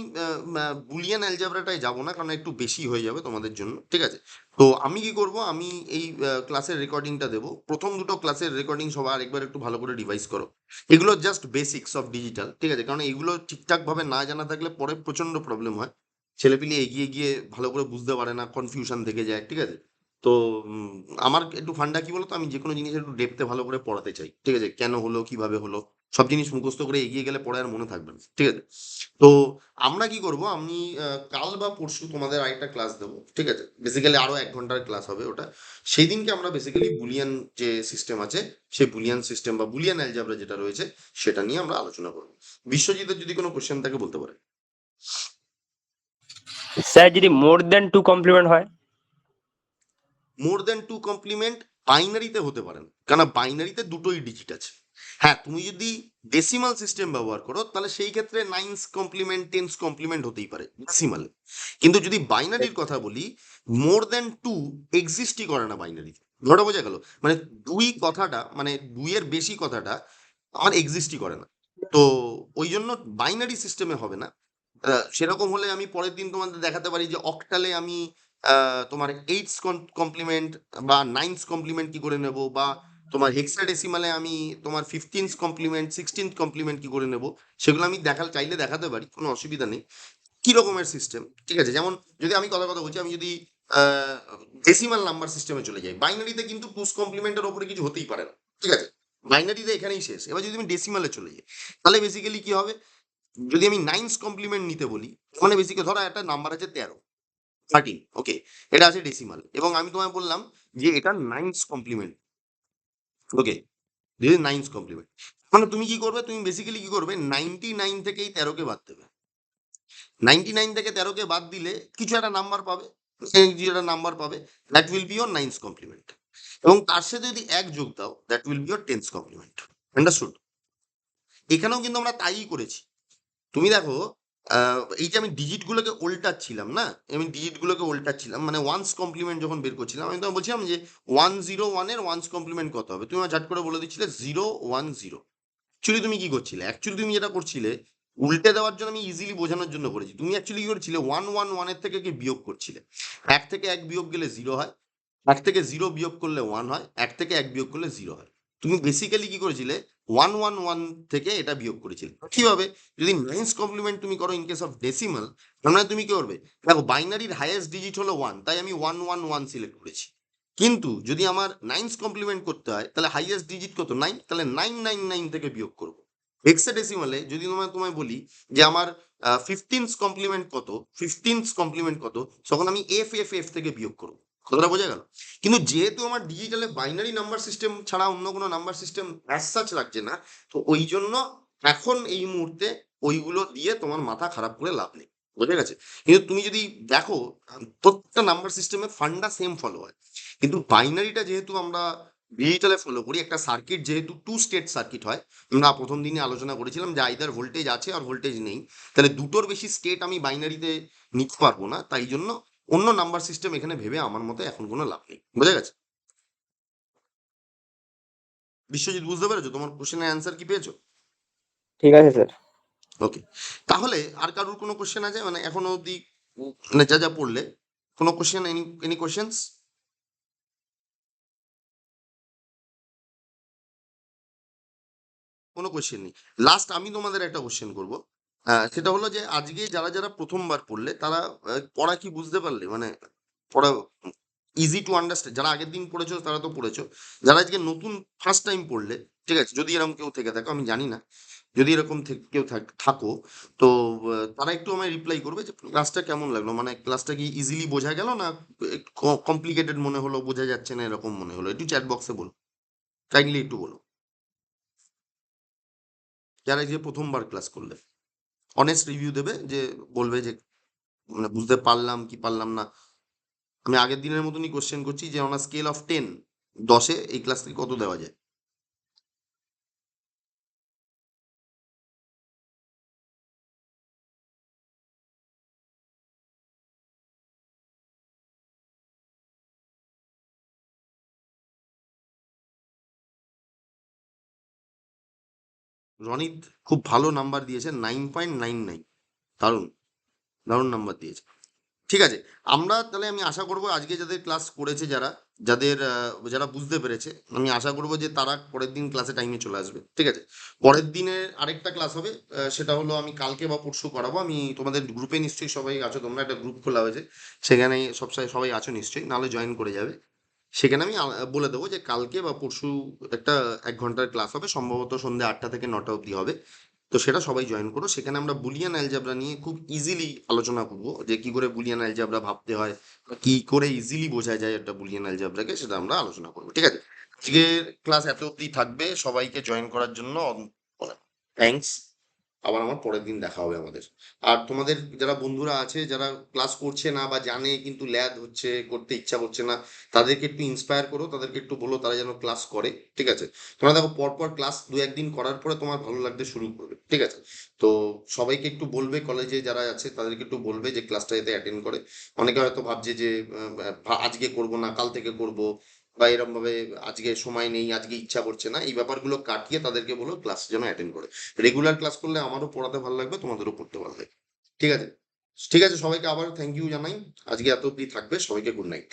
বুলিয়ান অ্যালজেব্রাটায় যাব না, কারণ একটু বেশি হয়ে যাবে তোমাদের জন্য। ঠিক আছে, তো আমি কি করব, আমি এই ক্লাসের রেকর্ডিংটা দেবো, প্রথম দুটো ক্লাসের রেকর্ডিং সবার আরেকবার একটু ভালো করে রিভাইজ করো। এগুলো জাস্ট বেসিক্স অফ ডিজিটাল। ঠিক আছে, কারণ এগুলো ঠিকঠাকভাবে না জানা থাকলে পরে প্রচন্ড প্রবলেম হয়, ছেলেপিলে এগিয়ে গিয়ে ভালো করে বুঝতে পারে না, কনফিউশন থেকে যায়। ঠিক আছে, তো আমার একটু ফান্ডা কি বলতো, আমি যে কোনো জিনিস একটু ডেপথে ভালো করে পড়াতে চাই। ঠিক আছে, কেন হলো, কিভাবে হলো, সব জিনিস মুখস্থ করে এগিয়ে গেলে পরে আর মনে থাকবে না। ঠিক আছে, তো আমরা কি করব, আমি কাল বা পরশু তোমাদের আরেকটা ক্লাস দেবো। ঠিক আছে, বেসিক্যালি আরো 1 ঘন্টার ক্লাস হবে ওটা। সেই দিনকে আমরা বেসিক্যালি বুলিয়ান যে সিস্টেম আছে, সেই বুলিয়ান সিস্টেম বা বুলিয়ান অ্যালজেব্রা যেটা রয়েছে, সেটা নিয়ে আমরা আলোচনা করবো। বিশ্বজিতের যদি কোনো কোশ্চেন থাকে বলতে পারে। স্যার যদি মোর দেন 2 কমপ্লিমেন্ট হয়? মোর দেন 2 কমপ্লিমেন্ট বাইনারিতে হতে পারে না, কারণ বাইনারিতে দুটোই ডিজিট আছে। হ্যাঁ, তুমি যদি ডেসিমাল সিস্টেম ব্যবহার করো, তাহলে সেই ক্ষেত্রে 9 কমপ্লিমেন্ট 10 কমপ্লিমেন্ট হতেই পারে ডেসিমালে। কিন্তু যদি বাইনারির কথা বলি, মোর দেন 2 এক্সিস্টই করে না বাইনারিতে। ধরো, বোঝা গেল? মানে দুই কথাটা, মানে দুইয়ের বেশি কথাটা আমার এক্সিস্টই করে না। তো ওই জন্য বাইনারি সিস্টেমে হবে না। সেরকম হলে আমি পরের দিন তোমাদের দেখাতে পারি যে অক্টালে আমি তোমার 8 কমপ্লিমেন্ট বা 9 কমপ্লিমেন্ট কি করে নেব, বা তোমার হেক্সাডেসিমালে আমি তোমার 15 কমপ্লিমেন্ট 16 কমপ্লিমেন্ট কি করে নেব, সেগুলো আমি চাইলে দেখাতে পারি, কোনো অসুবিধা নেই। কি রকমের সিস্টেম? ঠিক আছে, যেমন যদি আমি কথা কথা বলছি, আমি যদি ডেসিমাল নাম্বার সিস্টেমে চলে যাই, বাইনারিতে কিন্তু টুস কমপ্লিমেন্টের ওপরে কিছু হতেই পারে না। ঠিক আছে, বাইনারিতে এখানেই শেষ। এবার যদি আমি ডেসিমালে চলে যাই, তাহলে বেসিক্যালি কি হবে, যদি আমি 9 কমপ্লিমেন্ট নিতে বলি, মানে বেসিক্যালি ধরো একটা নাম্বার আছে 13 ওকে, এটা আছে ডেসিমাল, এবং আমি তোমায় বললাম যে এটা 9 complement. Okay, this is 9 complement. মানে তুমি কি করবে, তুমি বেসিক্যালি কি করবে, 99 থেকেই 13কে বাদ দেবে। 99 থেকে 13কে বাদ দিলে কিছু একটা নাম্বার পাবে, কিছু একটা নাম্বার পাবে, that will be your 9 complement. এবং তার সাথে যদি 1 যোগ দাও, that will be your 10 complement. Understood? এখানেও কিন্তু আমরা তাই করেছি। তুমি দেখো, এই যে আমি ডিজিট গুলোকে উল্টাচ্ছিলাম না, আমি ডিজিট গুলোকে উল্টাচ্ছিলাম, মানে ওয়ান্স কমপ্লিমেন্ট যখন বের করছিলাম আমি তোমায় বলছিলাম যে 101 এর ওয়ান্স কমপ্লিমেন্ট কত হবে, তুমি আমার ঝাট করে বলে দিচ্ছিলে 010। অ্যাকচুয়ালি তুমি কি করছিলে, অ্যাকচুয়ালি তুমি যেটা করছিলে উল্টে দেওয়ার জন্য, আমি ইজিলি বোঝানোর জন্য করেছি, তুমি অ্যাকচুয়ালি কি করেছিলে 111 এর থেকে কি বিয়োগ করছিলে। 1 থেকে 1 বিয়োগ গেলে 0 হয়, 1 থেকে 0 বিয়োগ করলে 1 হয়, 1 থেকে 1 বিয়োগ করলে 0 হয়। তুমি বেসিক্যালি কি করেছিলে 111 থেকে এটা বিয়োগ করেছিলে। কিভাবে, যদি নাইন্স কমপ্লিমেন্ট তুমি করো ইন কেস অফ ডেসিমাল, তার মানে তুমি কি করবে, দেখো বাইনারির হাইয়েস্ট ডিজিট হলো 1, তাই আমি 111 সিলেক্ট করেছি। কিন্তু যদি আমার নাইন্স কমপ্লিমেন্ট করতে হয় তাহলে হাইয়েস্ট ডিজিট কত 9, তাহলে 999 থেকে বিয়োগ করবো। হেক্সাডেসিমালে যদি তোমায় বলি যে আমার 15th কমপ্লিমেন্ট কত, 15th কমপ্লিমেন্ট কত, তখন আমি এফ এফ এফ থেকে বিয়োগ করবো। কথাটা বোঝা গেল? কিন্তু যেহেতু আমার ডিজিটালে বাইনারি নাম্বার সিস্টেম ছাড়া অন্য কোনো নাম্বার সিস্টেম অ্যাজ সাচ লাগছে না, তো ওই জন্য এখন এই মুহূর্তে ওইগুলো দিয়ে তোমার মাথা খারাপ করে লাভ নেই। বোঝা গেছে? কিন্তু তুমি যদি দেখো প্রত্যেকটা নাম্বার সিস্টেমে ফান্ডা সেম ফলো হয়, কিন্তু বাইনারিটা যেহেতু আমরা ডিজিটালে ফলো করি, একটা সার্কিট যেহেতু টু স্টেট সার্কিট হয়, আমরা প্রথম দিনে আলোচনা করেছিলাম যে আইদার ভোল্টেজ আছে আর ভোল্টেজ নেই, তাহলে দুটোর বেশি স্টেট আমি বাইনারিতে নিতে পারবো না, তাই জন্য অন্য নাম্বার সিস্টেম এখানে ভেবে আমার মতে এখন কোনো লাভ নেই। বোঝা গেছে? বিশ্বজিৎ, বুঝতে পেরেছো? তোমার কোশ্চেনের অ্যান্সার কি পেয়েছো? ঠিক আছে স্যার। ওকে, তাহলে আর কারোর কোনো কোশ্চেন আছে, মানে এখনো অবধি মানে যা যা পড়লে কোনো কোশ্চেন, এনি কোশ্চেন্স? কোনো কোশ্চেন নেই। লাস্ট আমি তোমাদের একটা কোশ্চেন করবো, সেটা হলো যে আজকে যারা যারা প্রথমবার পড়লে তারা পড়া কি বুঝতে পারলে, মানে পড়া ইজি টু আন্ডারস্ট্যান্ড? যারা আগের দিন পড়েছো তারা তো পড়েছো, যারা আজকে নতুন ফার্স্ট টাইম পড়লে, ঠিক আছে, যদি এরকম কেউ থেকে থাকো, আমি জানি না, যদি এরকম কেউ থাকো, তো তারা একটু আমায় রিপ্লাই করবে যে ক্লাসটা কেমন লাগলো, মানে ক্লাসটা কি ইজিলি বোঝা গেল না একটু কমপ্লিকেটেড মনে হলো, বোঝা যাচ্ছে না এরকম মনে হলো, একটু চ্যাট বক্সে বলো, কাইন্ডলি একটু বলো, যারা যে প্রথমবার ক্লাস করলে অনেস্ট রিভিউ দেবে, যে বলবে যে মানে বুঝতে পারলাম কি পারলাম না। আমি আগের দিনের মতনই কোশ্চেন করছি যে অন স্কেল অফ 10, 10-এ এই ক্লাস থেকে কত দেওয়া যায়? রনিত খুব ভালো নাম্বার দিয়েছে, 9.99, দারুণ, দারুণ নাম্বার দিয়েছে। ঠিক আছে, আমরা তাহলে আমি আশা করব আজকে যাদের ক্লাস করেছে, যারা বুঝতে পেরেছে, আমি আশা করব যে তারা পরের দিন ক্লাসে টাইমে চলে আসবে। ঠিক আছে, পরের দিনে আরেকটা ক্লাস হবে, সেটা হলো আমি কালকে বা পরশু করাবো। আমি তোমাদের গ্রুপে নিশ্চয়ই সবাই আছো, তোমরা একটা গ্রুপ খোলা হয়েছে, সেখানে সবাই আছো নিশ্চয়ই, নাহলে জয়েন করে যাবে। সেখানে আমি বলে দেবো যে কালকে বা পরশু একটা 1 ঘন্টার ক্লাস হবে, সম্ভবত সন্ধ্যে 8টা থেকে 9টা অবধি হবে। তো সেটা সবাই জয়েন করো। সেখানে আমরা বুলিয়ান অ্যালজেব্রা নিয়ে খুব ইজিলি আলোচনা করবো, যে কি করে বুলিয়ান অ্যালজেব্রা ভাবতে হয়, বা কি করে ইজিলি বোঝা যায় একটা বুলিয়ান অ্যালজেব্রাকে, সেটা আমরা আলোচনা করবো। ঠিক আছে, আজকের ক্লাস এত অবধি থাকবে। সবাইকে জয়েন করার জন্য থ্যাঙ্কস। আবার আমার পরের দিন দেখা হবে আমাদের। আর তোমাদের যারা বন্ধুরা আছে, যারা ক্লাস করছে না বা জানে কিন্তু ল্যাদ হচ্ছে, করতে ইচ্ছা করছে না, তাদেরকে একটু ইন্সপায়ার করো, তাদেরকে একটু বলো তারা যেন ক্লাস করে। ঠিক আছে, তোমরা দেখো পরপর ক্লাস 2-1 দিন করার পরে তোমার ভালো লাগতে শুরু করবে। ঠিক আছে, তো সবাইকে একটু বলবে, কলেজে যারা আছে তাদেরকে একটু বলবে যে ক্লাসটা যাতে অ্যাটেন্ড করে। অনেকে হয়তো ভাবছে যে আজকে করব না, কাল থেকে করব, বা এরকম ভাবে আজকে সময় নেই, আজকে ইচ্ছা করছে না, এই ব্যাপারগুলো কাটিয়ে তাদেরকে বলো ক্লাস যেন অ্যাটেন্ড করে। রেগুলার ক্লাস করলে আমারও পড়াতে ভালো লাগবে, তোমাদেরও পড়তে ভালো লাগবে। ঠিক আছে, ঠিক আছে, সবাইকে আবার থ্যাংক ইউ জানাই। আজকে এত অব্দি থাকবে, সবাইকে গুড নাইট।